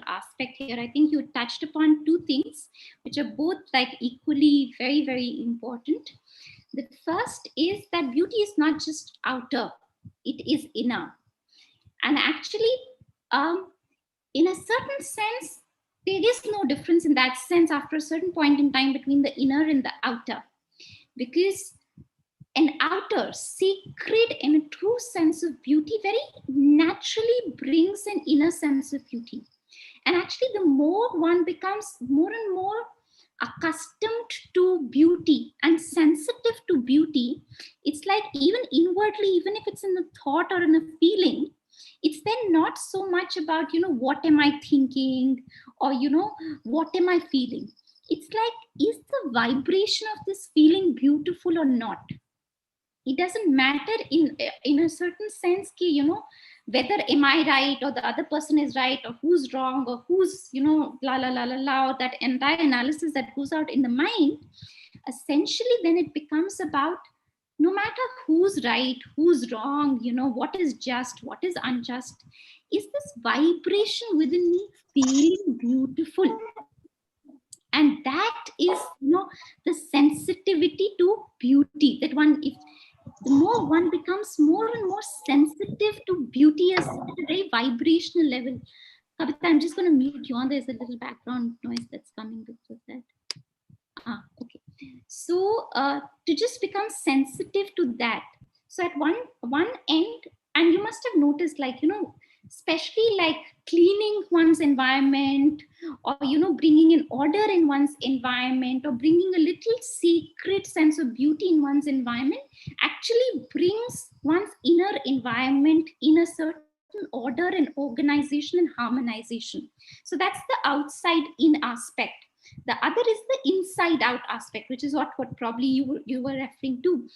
aspect here. I think you touched upon two things, which are both like equally very, very important. The first is that beauty is not just outer; it is inner, and actually, in a certain sense, there is no difference in that sense after a certain point in time between the inner and the outer, because an outer, sacred, and a true sense of beauty very naturally brings an inner sense of beauty. And actually, the more one becomes more and more accustomed to beauty and sensitive to beauty, it's like even inwardly, even if it's in a thought or in a feeling, it's then not so much about, what am I thinking, or, what am I feeling? It's like, is the vibration of this feeling beautiful or not? It doesn't matter in a certain sense ki, whether am I right or the other person is right, or who's wrong, or who's la la la la la, or that entire analysis that goes out in the mind. Essentially then it becomes about, no matter who's right, who's wrong, what is just, what is unjust, is this vibration within me feeling beautiful? And that is the sensitivity to beauty, that one, if the more one becomes more and more sensitive to beauty as at a very vibrational level. Kavita, I'm just going to mute you on. There's a little background noise that's coming because of that. Okay. So to just become sensitive to that. So at one end, and you must have noticed, like, especially like cleaning one's environment, or bringing in order in one's environment, or bringing a little secret sense of beauty in one's environment, actually brings one's inner environment in a certain order and organization and harmonization. So that's the outside in aspect. The other is the inside out aspect, which is what probably you were referring to.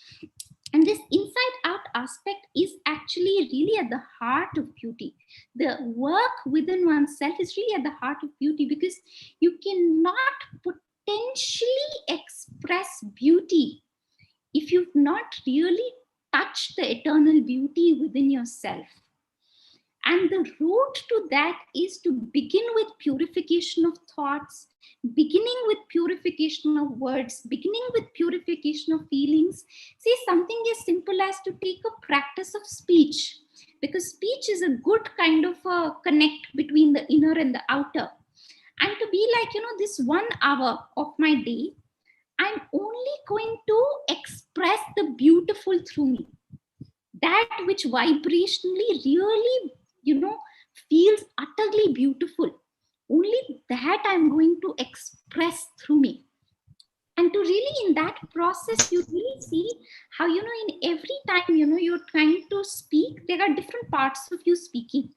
And this inside out aspect is actually really at the heart of beauty. The work within oneself is really at the heart of beauty, because you cannot potentially express beauty if you've not really touched the eternal beauty within yourself. And the route to that is to begin with purification of thoughts, beginning with purification of words, beginning with purification of feelings. See, something as simple as to take a practice of speech, because speech is a good kind of a connect between the inner and the outer. And to be like, this 1 hour of my day, I'm only going to express the beautiful through me. That which vibrationally really, feels utterly beautiful. Only that I'm going to express through me. And to really, in that process, you really see how, in every time, you're trying to speak, there are different parts of you speaking.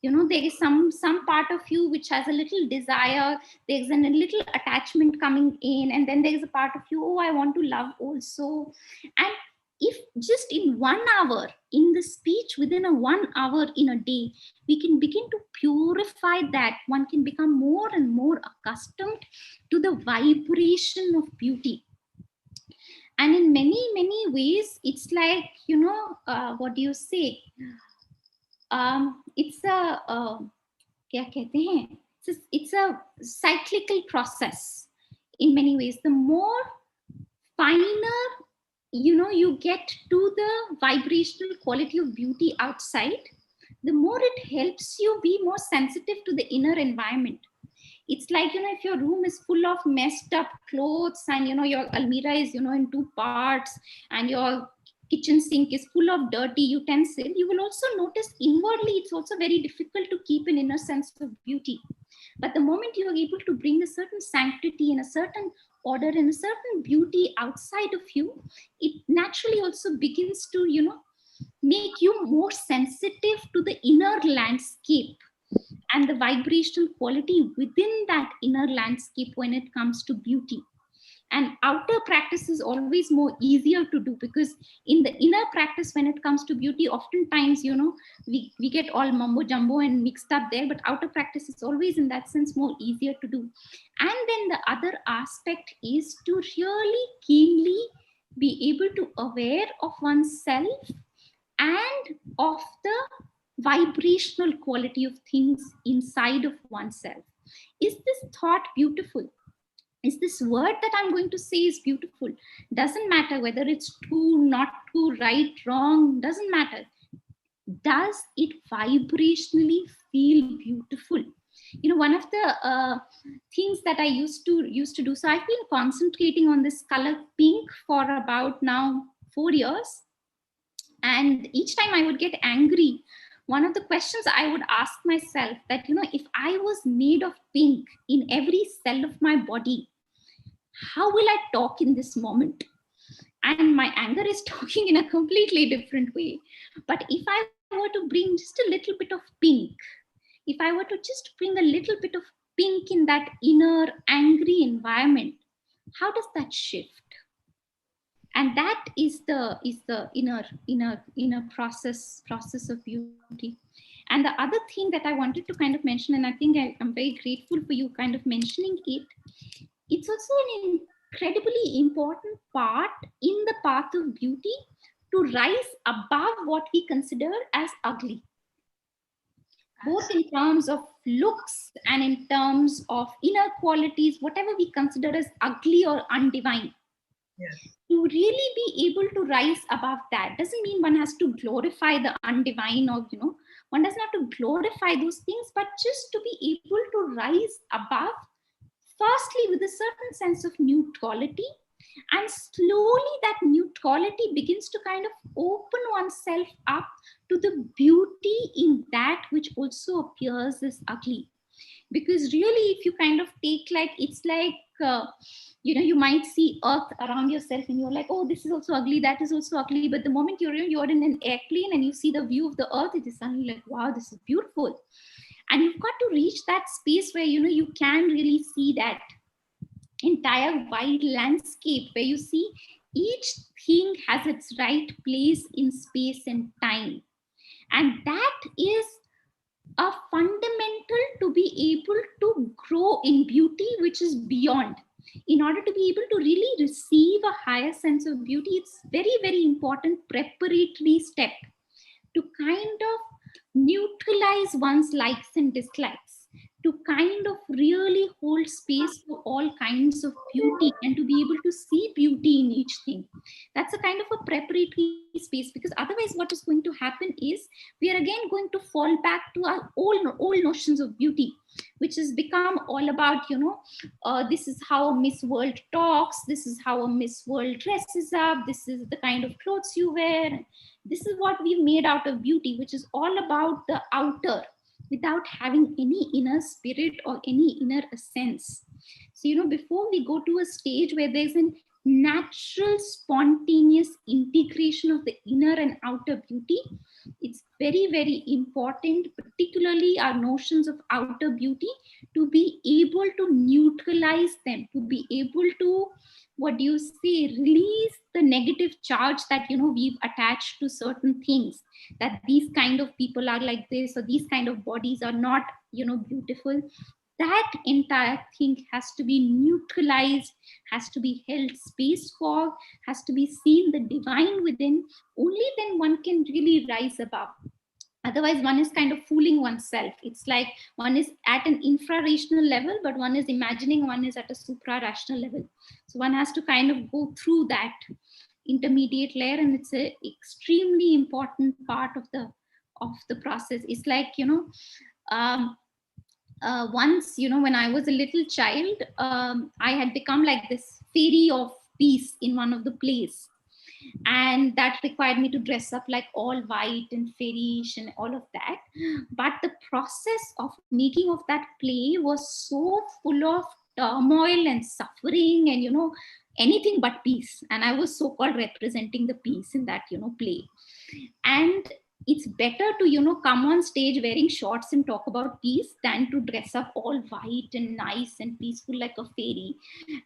There is some part of you which has a little desire, there's a little attachment coming in, and then there's a part of you, oh, I want to love also. And if just in 1 hour in the speech, within a 1 hour in a day, we can begin to purify that, one can become more and more accustomed to the vibration of beauty. And in many ways, it's like, what do you say, it's a क्या कहते हैं, it's a cyclical process in many ways. The more finer you get to the vibrational quality of beauty outside, the more it helps you be more sensitive to the inner environment. It's like, if your room is full of messed up clothes, and your almirah is in 2 parts, and your kitchen sink is full of dirty utensil, you will also notice inwardly it's also very difficult to keep an inner sense of beauty. But the moment you are able to bring a certain sanctity and a certain order and a certain beauty outside of you, it naturally also begins to make you more sensitive to the inner landscape and the vibrational quality within that inner landscape when it comes to beauty. And outer practice is always more easier to do, because in the inner practice, when it comes to beauty, oftentimes we get all mumbo jumbo and mixed up there, but outer practice is always in that sense more easier to do. And then the other aspect is to really keenly be able to aware of oneself and of the vibrational quality of things inside of oneself. Is this thought beautiful? Is this word that I'm going to say is beautiful? Doesn't matter whether it's true, not true, right, wrong, doesn't matter. Does it vibrationally feel beautiful? One of the things that I used to do, so I've been concentrating on this color pink for about now 4 years. And each time I would get angry, one of the questions I would ask myself that, if I was made of pink in every cell of my body, how will I talk in this moment? And my anger is talking in a completely different way. But if I were to bring just a little bit of pink, if I were to just bring a little bit of pink in that inner angry environment, how does that shift? And that is the inner process of beauty. And the other thing that I wanted to kind of mention, and I think I'm very grateful for you kind of mentioning it, it's also an incredibly important part in the path of beauty to rise above what we consider as ugly, both in terms of looks and in terms of inner qualities, whatever we consider as ugly or undivine.
Yes.
To really be able to rise above that doesn't mean one has to glorify the undivine, or one doesn't have to glorify those things, but just to be able to rise above, firstly with a certain sense of neutrality, And slowly that neutrality begins to kind of open oneself up to the beauty in that which also appears as ugly. Because really, if you kind of take, like, it's like, you might see earth around yourself and you're like, oh, this is also ugly, that is also ugly. But the moment you're in an airplane and you see the view of the earth, it is suddenly like, wow, this is beautiful. And you've got to reach that space where you can really see that entire wide landscape, where you see each thing has its right place in space and time. And that is a fundamental to be able to grow in beauty, which is beyond. In order to be able to really receive a higher sense of beauty, it's very, very important preparatory step to kind of neutralize one's likes and dislikes, to kind of really hold space for all kinds of beauty and to be able to see beauty in each thing. That's a kind of a preparatory space, because otherwise what is going to happen is we are again going to fall back to our old notions of beauty, which has become all about, this is how a Miss World talks, this is how a Miss World dresses up, this is the kind of clothes you wear. This is what we've made out of beauty, which is all about the outer without having any inner spirit or any inner essence. So, before we go to a stage where there's a natural, spontaneous integration of the inner and outer beauty, it's very, very important, particularly our notions of outer beauty, to be able to neutralize them, to be able to, what do you say, release the negative charge that we've attached to certain things, that these kind of people are like this, or these kind of bodies are not beautiful. That entire thing has to be neutralized, has to be held space for, has to be seen the divine within. Only then one can really rise above. Otherwise one is kind of fooling oneself. It's like one is at an infra-rational level, but one is imagining one is at a supra-rational level. So one has to kind of go through that intermediate layer, and it's a extremely important part of the process. It's like, um, once, when I was a little child, I had become like this fairy of peace in one of the plays, and that required me to dress up like all white and fairish and all of that. But the process of making of that play was so full of turmoil and suffering and anything but peace, and I was so called representing the peace in that play. And it's better to come on stage wearing shorts and talk about peace than to dress up all white and nice and peaceful like a fairy.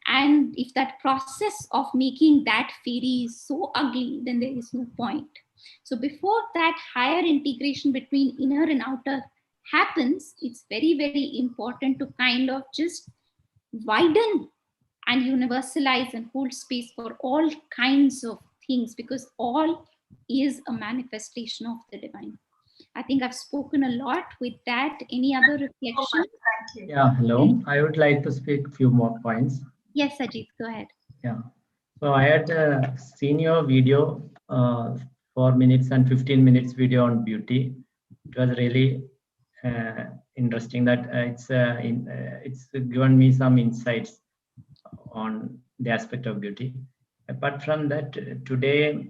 And if that process of making that fairy is so ugly, then there is no point. So before that higher integration between inner and outer happens, it's very, very important to kind of just widen and universalize and hold space for all kinds of things, because all is a manifestation of the divine. I think I've spoken a lot with that. Any other reflection?
Thank you.
Yeah, hello. I would like to speak a few more points.
Yes, Ajit, go ahead.
Yeah. So I had seen your video, 4 minutes and 15 minutes video on beauty. It was really interesting that it's given me some insights on the aspect of beauty. Apart from that, today,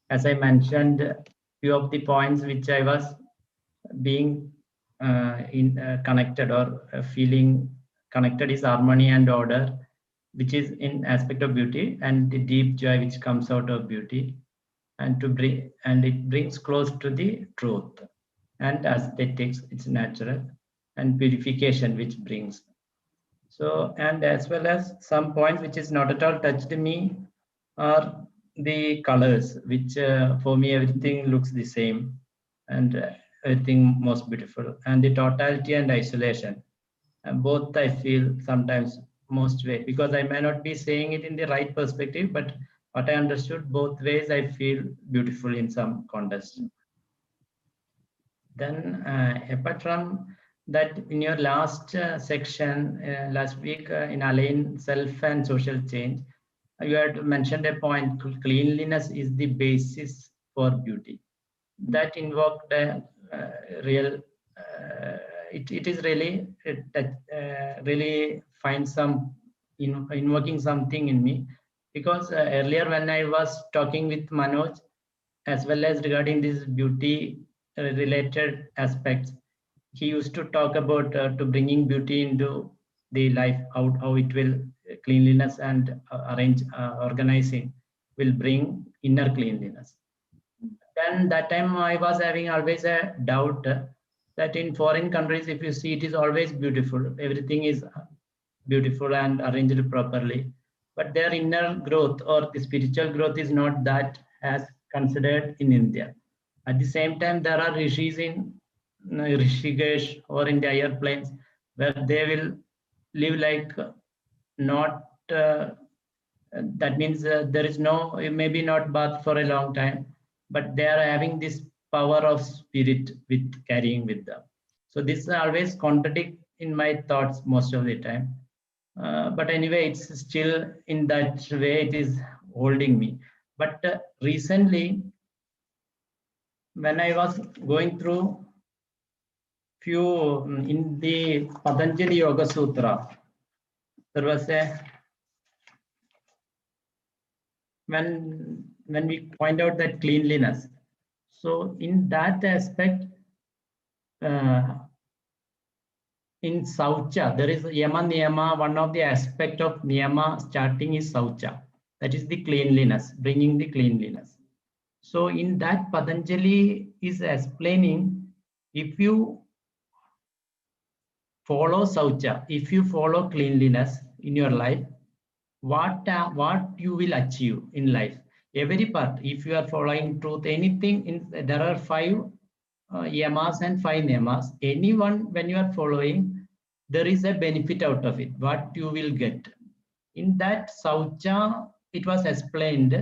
as I mentioned, few of the points which I was being connected or feeling connected is harmony and order, which is in aspect of beauty, and the deep joy which comes out of beauty, and it brings close to the truth, and aesthetics, it's natural, and purification which brings. So, and as well as some points which is not at all touched me are the colors, which for me everything looks the same, and everything most beautiful, and the totality and isolation. Both I feel sometimes most way, because I may not be saying it in the right perspective, but what I understood, both ways I feel beautiful in some context. Then apart from that, in your last section last week in align self and social change, you had mentioned a point: cleanliness is the basis for beauty. That invoked a real it is really really find some invoking something in me, because earlier when I was talking with Manoj, as well as regarding these beauty related aspects, he used to talk about to bringing beauty into the life, how it will cleanliness and organizing will bring inner cleanliness. Then that time I was having always a doubt that in foreign countries, if you see, it is always beautiful. Everything is beautiful and arranged properly. But their inner growth or the spiritual growth is not that as considered in India. At the same time, there are rishis in Rishikesh or in the higher plains where they will live like not. That means there is no, maybe not bath for a long time, but they are having this power of spirit with carrying with them. So this always contradict in my thoughts most of the time. But anyway, it's still in that way it is holding me. But recently, when I was going through few in the Patanjali Yoga Sutra, there was a when we point out that cleanliness. So in that aspect, uh, in Saucha, there is Yama Niyama. One of the aspect of Niyama starting is Saucha. That is the cleanliness, bringing the cleanliness. So in that, Patanjali is explaining, if you follow Saucha, if you follow cleanliness in your life, what you will achieve in life. Every part, if you are following truth, anything, there are 5 yamas and 5 niyamas. Anyone, when you are following, there is a benefit out of it, what you will get. In that Saucha, it was explained,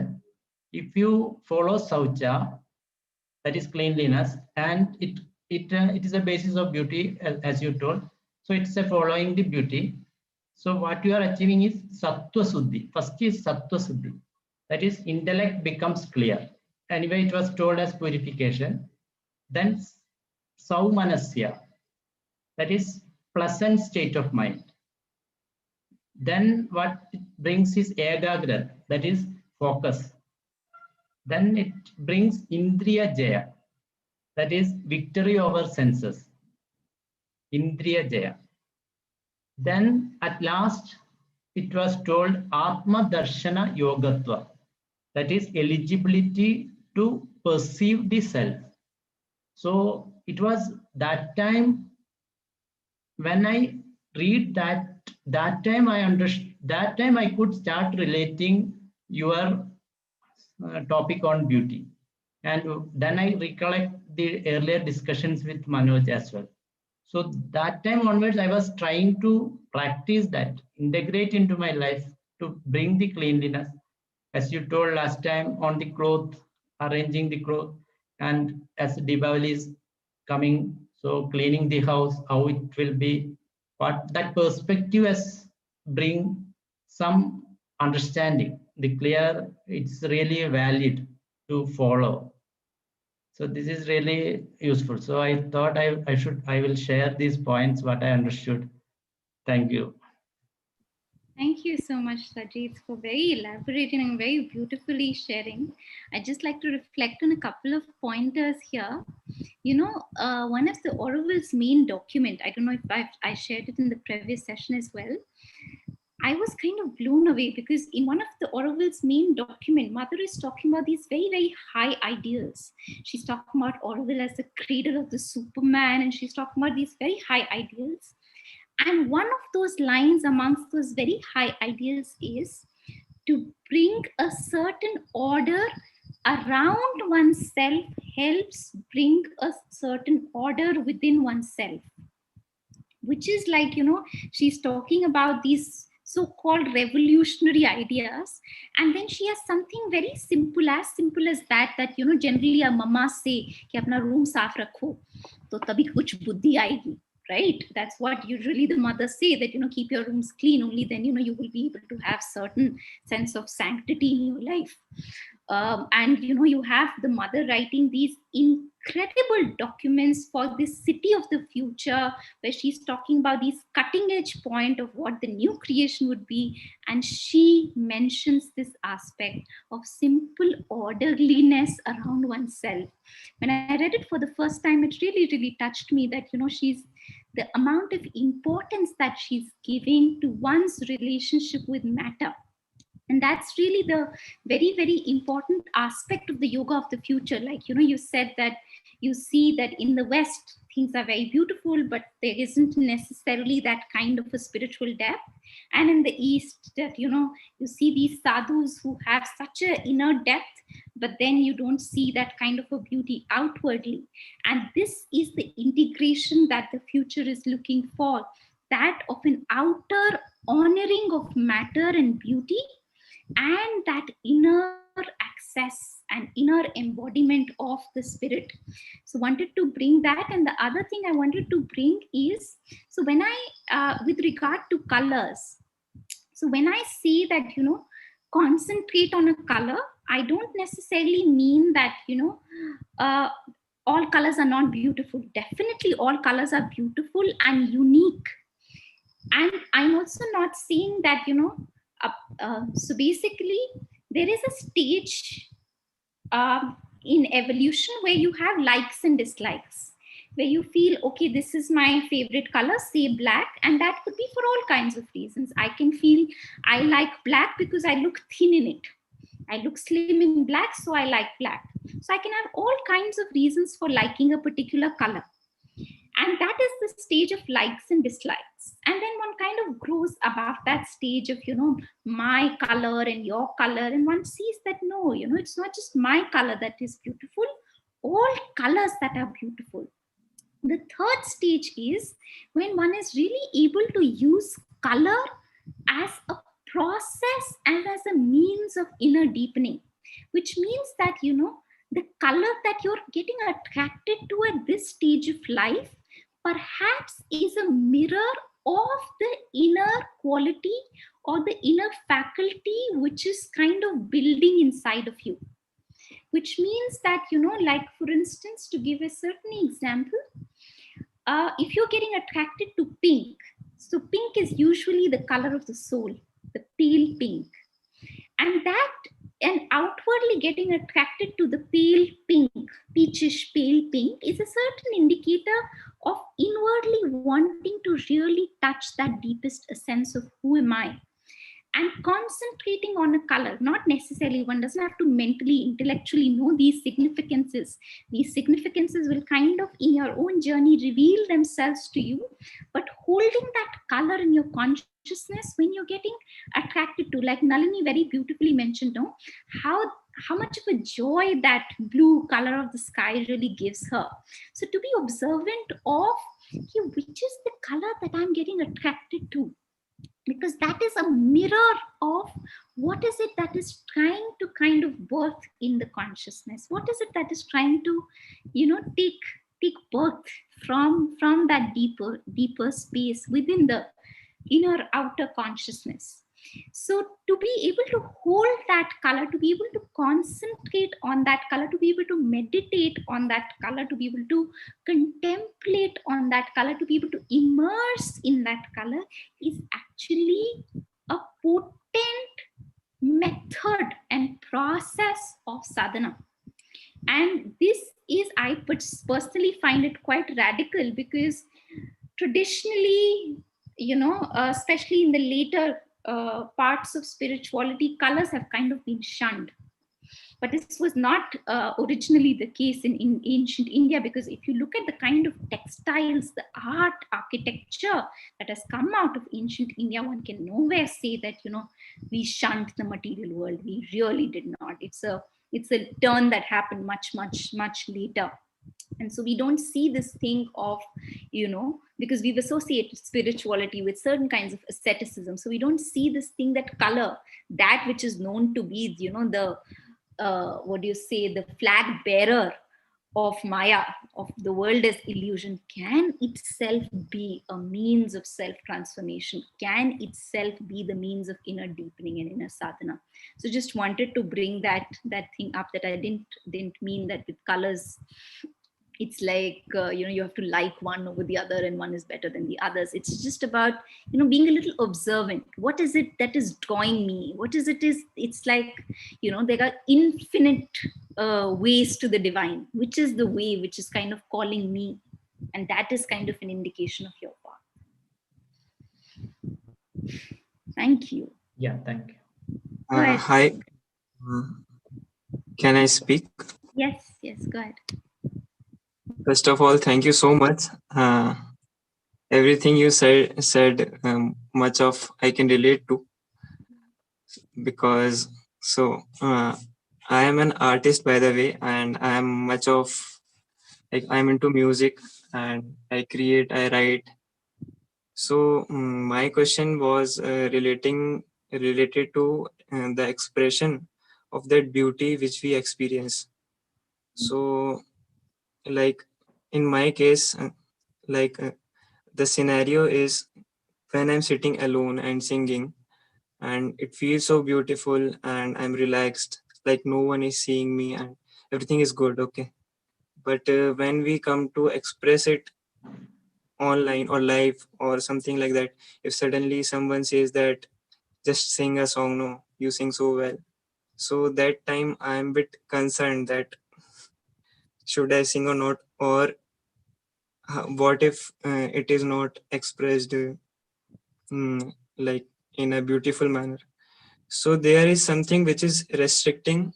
if you follow Saucha, that is cleanliness, and it is a basis of beauty, as you told. So it's a following the beauty. So what you are achieving is Sattva Suddhi. First is Sattva Suddhi. That is, intellect becomes clear. Anyway, it was told as purification. Then Saumanasya, that is pleasant state of mind. Then what it brings is Ekagra, that is focus. Then it brings Indriya Jaya, that is victory over senses. Indriya Jaya. Then at last, it was told Atma Darshana Yogatva, that is eligibility to perceive the self. So it was that time when I read that time I understood, that time I could start relating your topic on beauty. And then I recollect the earlier discussions with Manoj as well. So that time onwards, I was trying to practice that, integrate into my life to bring the cleanliness. As you told last time on the cloth, arranging the cloth, and as Diwali is coming, so cleaning the house, how it will be, what that perspective has bring some understanding. The clear, it's really valid to follow. So this is really useful. So I thought I will share these points, what I understood. Thank you.
Thank you so much, Sajid, for very elaborating and very beautifully sharing. I just like to reflect on a couple of pointers here. One of the Orwell's main document, I don't know if I shared it in the previous session as well. I was kind of blown away because in one of the Orwell's main document, Mother is talking about these very, very high ideals. She's talking about Orwell as the cradle of the Superman, and she's talking about these very high ideals. And one of those lines amongst those very high ideals is to bring a certain order around oneself helps bring a certain order within oneself, which is like, she's talking about these so-called revolutionary ideas, and then she has something very simple as that generally a mama say कि अपना room साफ रखो तो तभी कुछ बुद्धि आएगी, right? That's what usually the mothers say, that keep your rooms clean, only then you will be able to have certain sense of sanctity in your life. And you have the mother writing these incredible documents for this city of the future, where she's talking about these cutting edge point of what the new creation would be. And she mentions this aspect of simple orderliness around oneself. When I read it for the first time, it really, really touched me that, she's the amount of importance that she's giving to one's relationship with matter. And that's really the very, very important aspect of the yoga of the future. Like, you said that you see that in the West, things are very beautiful, but there isn't necessarily that kind of a spiritual depth. And in the East, that, you see these sadhus who have such an inner depth, but then you don't see that kind of a beauty outwardly. And this is the integration that the future is looking for, that of an outer honoring of matter and beauty, and that inner access and inner embodiment of the spirit. So wanted to bring that. And the other thing I wanted to bring is, so when I with regard to colors, so when I say that, concentrate on a color, I don't necessarily mean that, uh, all colors are not beautiful. Definitely all colors are beautiful and unique. And I'm also not saying that, so basically there is a stage in evolution where you have likes and dislikes, where you feel, okay, this is my favorite color, say black, and that could be for all kinds of reasons. I can feel I like black because I look thin in it. I look slim in black, so I like black. So I can have all kinds of reasons for liking a particular color. And that is the stage of likes and dislikes. And then one kind of grows above that stage of, my color and your color. And one sees that, no, it's not just my color that is beautiful, all colors that are beautiful. The third stage is when one is really able to use color as a process and as a means of inner deepening, which means that, the color that you're getting attracted to at this stage of life perhaps is a mirror of the inner quality or the inner faculty which is kind of building inside of you. Which means that, like for instance, to give a certain example, if you're getting attracted to pink, so pink is usually the color of the soul, the pale pink. And outwardly getting attracted to the pale pink, peachish pale pink, is a certain indicator of inwardly wanting to really touch that deepest essence of who am I. And concentrating on a color, not necessarily, one doesn't have to mentally, intellectually know these significances. These significances will kind of in your own journey reveal themselves to you, but holding that color in your consciousness when you're getting attracted to, like Nalini very beautifully mentioned, no? How much of a joy that blue color of the sky really gives her. So to be observant of, which is the color that I'm getting attracted to, because that is a mirror of what is it that is trying to kind of birth in the consciousness. What is it that is trying to, take birth from that deeper space within the inner outer consciousness. So to be able to hold that color, to be able to concentrate on that color, to be able to meditate on that color, to be able to contemplate on that color, to be able to immerse in that color, is actually a potent method and process of sadhana. And this is, I personally find it quite radical, because traditionally, especially in the later parts of spirituality, colors have kind of been shunned. But this was not originally the case in ancient India, because if you look at the kind of textiles, the art, architecture that has come out of ancient India, one can nowhere say that, we shunned the material world. We really did not. It's a turn that happened much, much, much later. And so we don't see this thing of, because we've associated spirituality with certain kinds of asceticism. So we don't see this thing that color, that which is known to be, the, the flag bearer of Maya, of the world as illusion, can itself be a means of self-transformation, can itself be the means of inner deepening and inner sadhana. So just wanted to bring that thing up, that I didn't mean that with colors it's like you have to like one over the other and one is better than the others. It's just about being a little observant. What is it that is drawing me? What is it is It's like there are infinite ways to the divine. Which is the way which is kind of calling me? And that is kind of an indication of your path. Thank you.
Yeah, thank you.
Go ahead.
Hi, uh, can I speak?
Yes, go ahead.
First of all, thank you so much. Everything you said much of I can relate to, because I am an artist, by the way, and I am much of, like, I'm into music and I create, I write. So my question was related to the expression of that beauty which we experience. So, like, in my case, like the scenario is when I'm sitting alone and singing, and it feels so beautiful and I'm relaxed, like no one is seeing me and everything is good, okay. But when we come to express it online or live or something like that, if suddenly someone says that just sing a song, no, you sing so well, so that time I'm a bit concerned that should I sing or not, or what if it is not expressed like in a beautiful manner. So there is something which is restricting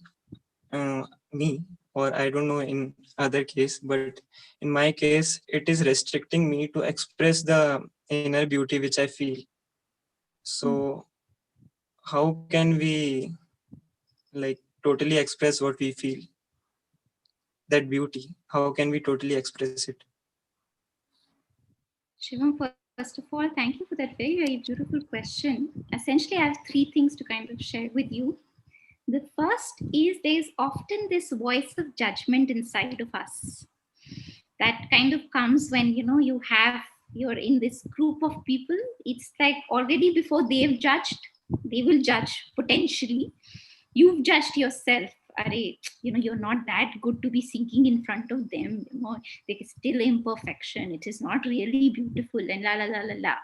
me, or I don't know in other case, but in my case it is restricting me to express the inner beauty which I feel. So how can we, like, totally express what we feel, that beauty, how can we totally express it?
Shivam, first of all, thank you for that very, very beautiful question. Essentially, I have three things to kind of share with you. The first is there's often this voice of judgment inside of us that kind of comes when you're in this group of people. It's like already before they've judged, they will judge potentially. You've judged yourself. You're not that good to be singing in front of them. There is still imperfection. It is not really beautiful and la la la la la.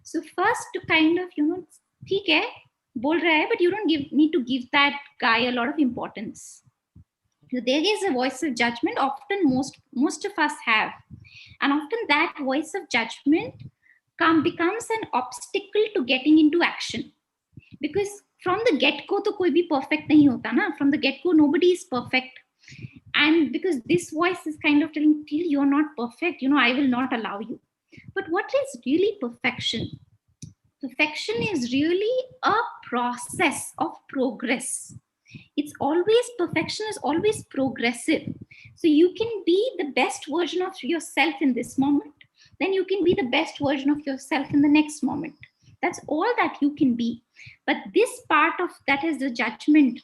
So first to kind of ठीक है बोल रहा है, but you don't need to give that guy a lot of importance. So there is a voice of judgment. Often most of us have, and often that voice of judgment becomes an obstacle to getting into action, because from the get-go तो कोई भी perfect नहीं होता ना. From the get-go nobody is perfect, and because this voice is kind of telling, till you're not perfect, I will not allow you. But what is really perfection? Perfection is really a process of progress. Perfection is always progressive. So you can be the best version of yourself in this moment, then you can be the best version of yourself in the next moment. That's all that you can be. But this part of that is the judgment,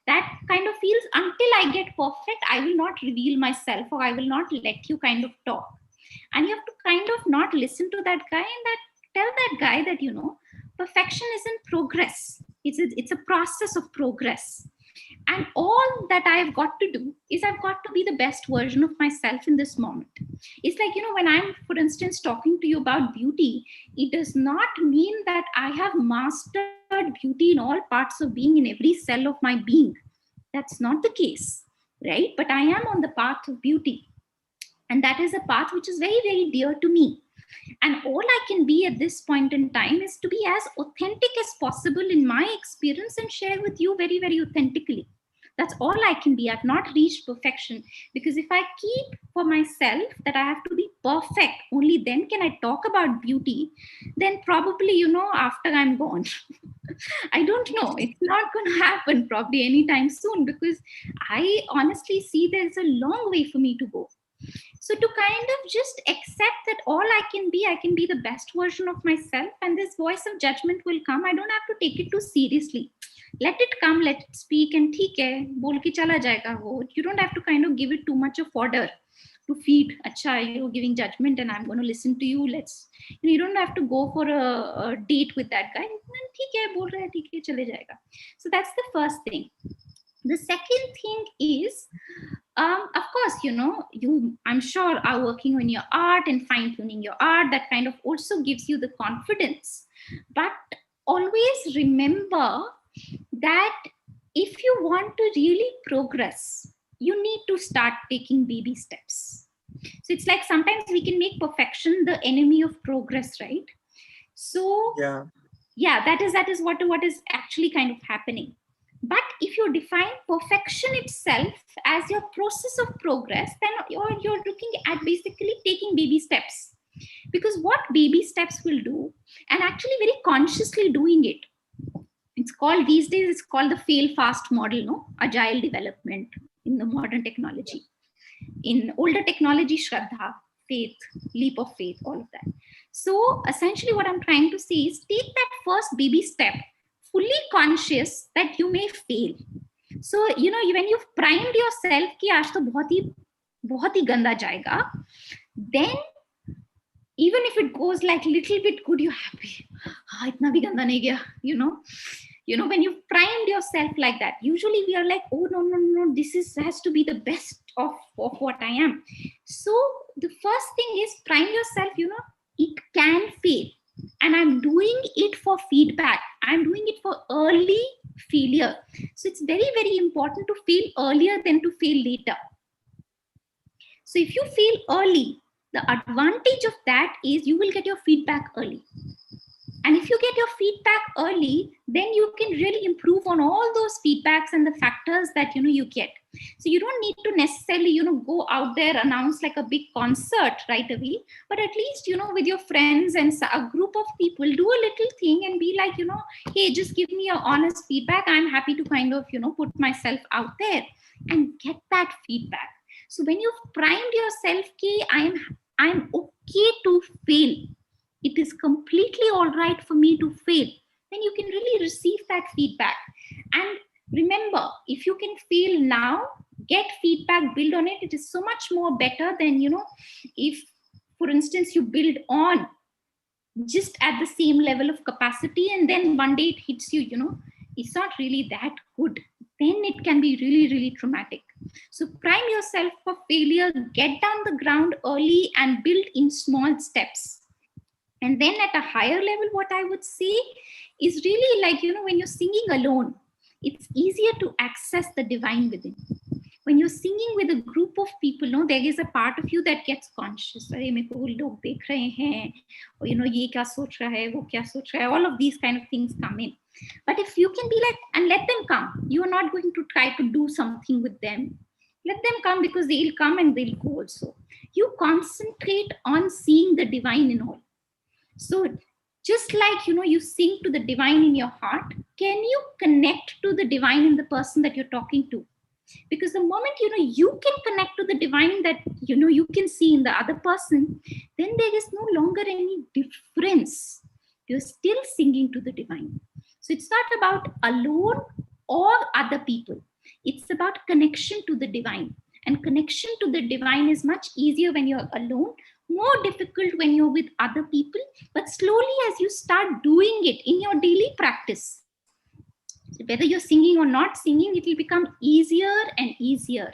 that kind of feels, until I get perfect, I will not reveal myself, or I will not let you kind of talk. And you have to kind of not listen to that guy, and tell that guy that perfection is in progress. It's a process of progress, and all that I've got to do is I've got to be the best version of myself in this moment. It's like when I'm, for instance, talking to you about beauty, it does not mean that I have mastered beauty in all parts of being, in every cell of my being. That's not the case, right? But I am on the path of beauty, and that is a path which is very, very dear to me. And all I can be at this point in time is to be as authentic as possible in my experience and share with you very, very authentically. That's all I can be. I've not reached perfection, because if I keep for myself that I have to be perfect, only then can I talk about beauty, then probably, after I'm gone, I don't know. It's not going to happen probably anytime soon, because I honestly see there's a long way for me to go. So to kind of just accept that all I can be the best version of myself, and this voice of judgment will come. I don't have to take it too seriously. Let it come, let it speak, and theek hai, bol ke chala jayega wo. You don't have to kind of give it too much of fodder to feed. Acha, you're giving judgment, and I'm going to listen to you. You don't have to go for a date with that guy. Theek hai, bol raha hai, theek hai, chale jayega. So that's the first thing. The second thing is, of course, you, I'm sure, are working on your art and fine-tuning your art. That kind of also gives you the confidence. But always remember that if you want to really progress, you need to start taking baby steps. So it's like sometimes we can make perfection the enemy of progress, right? So yeah, that is what is actually kind of happening. But if you define perfection itself as your process of progress, then you're looking at basically taking baby steps. Because what baby steps will do, and actually very consciously doing it, it's called these days, it's called the fail fast model, no? Agile development in the modern technology. In older technology, Shraddha, faith, leap of faith, all of that. So essentially what I'm trying to say is take that first baby step, fully conscious that you may fail. So, when you've primed yourself कि आज तो बहुत ही गंदा जाएगा, then even if it goes like little bit good, you're happy. इतना भी गंदा नहीं गया, when you've primed yourself like that, usually we are like, oh no, this has to be the best of what I am. So the first thing is prime yourself, it can fail. And I'm doing it for feedback. I'm doing it for early failure. So it's very, very important to fail earlier than to fail later. So if you fail early, the advantage of that is you will get your feedback early. And if you get your feedback early, then you can really improve on all those feedbacks and the factors that you get. So you don't need to necessarily go out there, announce like a big concert right away, but at least with your friends and a group of people, do a little thing and be like, hey, just give me your honest feedback. I'm happy to kind of put myself out there and get that feedback. So when you've primed yourself, I'm okay to fail, it is completely all right for me to fail, then you can really receive that feedback. And remember, if you can fail now, get feedback, build on it, it is so much more better than, if, for instance, you build on just at the same level of capacity and then one day it hits you, it's not really that good. Then it can be really, really traumatic. So prime yourself for failure, get down the ground early and build in small steps. And then at a higher level, what I would say is really like, when you're singing alone, it's easier to access the divine within. When you're singing with a group of people, there is a part of you that gets conscious. Or, ye kya soch raha hai, wo kya soch raha hai, all of these kind of things come in. But if you can be like, and let them come, you are not going to try to do something with them. Let them come because they'll come and they'll go also. You concentrate on seeing the divine in all. So just like, you sing to the divine in your heart, can you connect to the divine in the person that you're talking to? Because the moment, you can connect to the divine that, you can see in the other person, then there is no longer any difference. You're still singing to the divine. So it's not about alone or other people. It's about connection to the divine. And connection to the divine is much easier when you're alone, more difficult when you're with other people, but slowly as you start doing it in your daily practice, so whether you're singing or not singing, it will become easier and easier.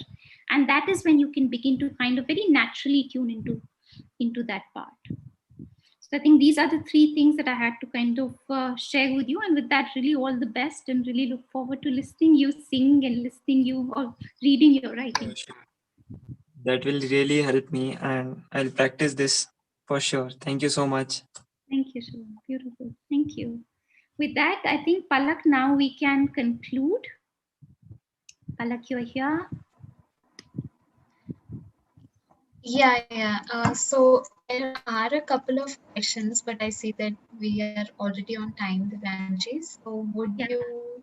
And that is when you can begin to kind of very naturally tune into that part. So I think these are the three things that I had to kind of share with you. And with that, really all the best, and really look forward to listening you sing and listening you or reading your writing.
That will really help me, and I'll practice this for sure. Thank you so much.
Thank you, Shivam. Beautiful. Thank you. With that, I think, Palak, now we can conclude. Palak, you're here.
Yeah. So there are a couple of questions, but I see that we are already on time, Divyanshi. So would you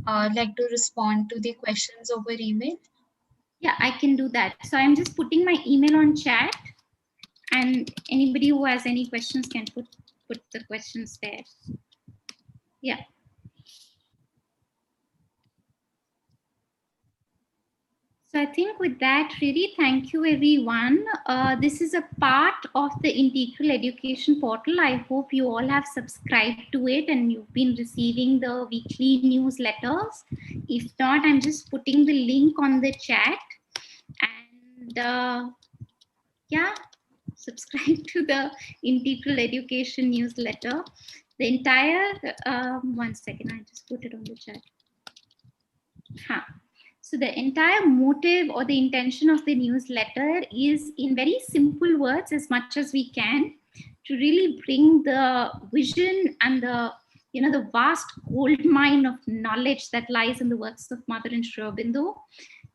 like to respond to the questions over email?
Yeah, I can do that. So I'm just putting my email on chat, and anybody who has any questions can put the questions there. Yeah. So I think with that, really, thank you everyone. This is a part of the Integral Education Portal. I hope you all have subscribed to it and you've been receiving the weekly newsletters. If not, I'm just putting the link on the chat. And yeah, subscribe to the Integral Education newsletter. The entire, one second, I just put it on the chat. Huh. So the entire motive or the intention of the newsletter is, in very simple words, as much as we can, to really bring the vision and the the vast gold mine of knowledge that lies in the works of Mother and Sri Aurobindo,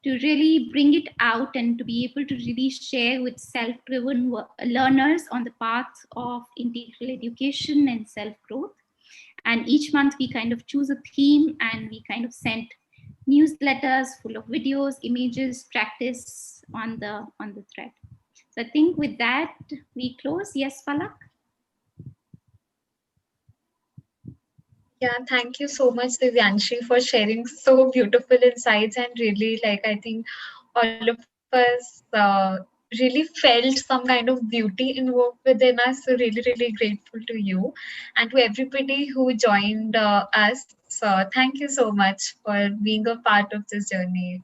to really bring it out and to be able to really share with self-driven learners on the path of integral education and self-growth. And each month we kind of choose a theme and we kind of send newsletters full of videos, images, practice on the thread. So I think with that we close. Yes, Palak?
Yeah, thank you so much, Divyanshi, for sharing so beautiful insights, and really, like, I think all of us really felt some kind of beauty invoked within us. So really, really grateful to you, and to everybody who joined us. So thank you so much for being a part of this journey.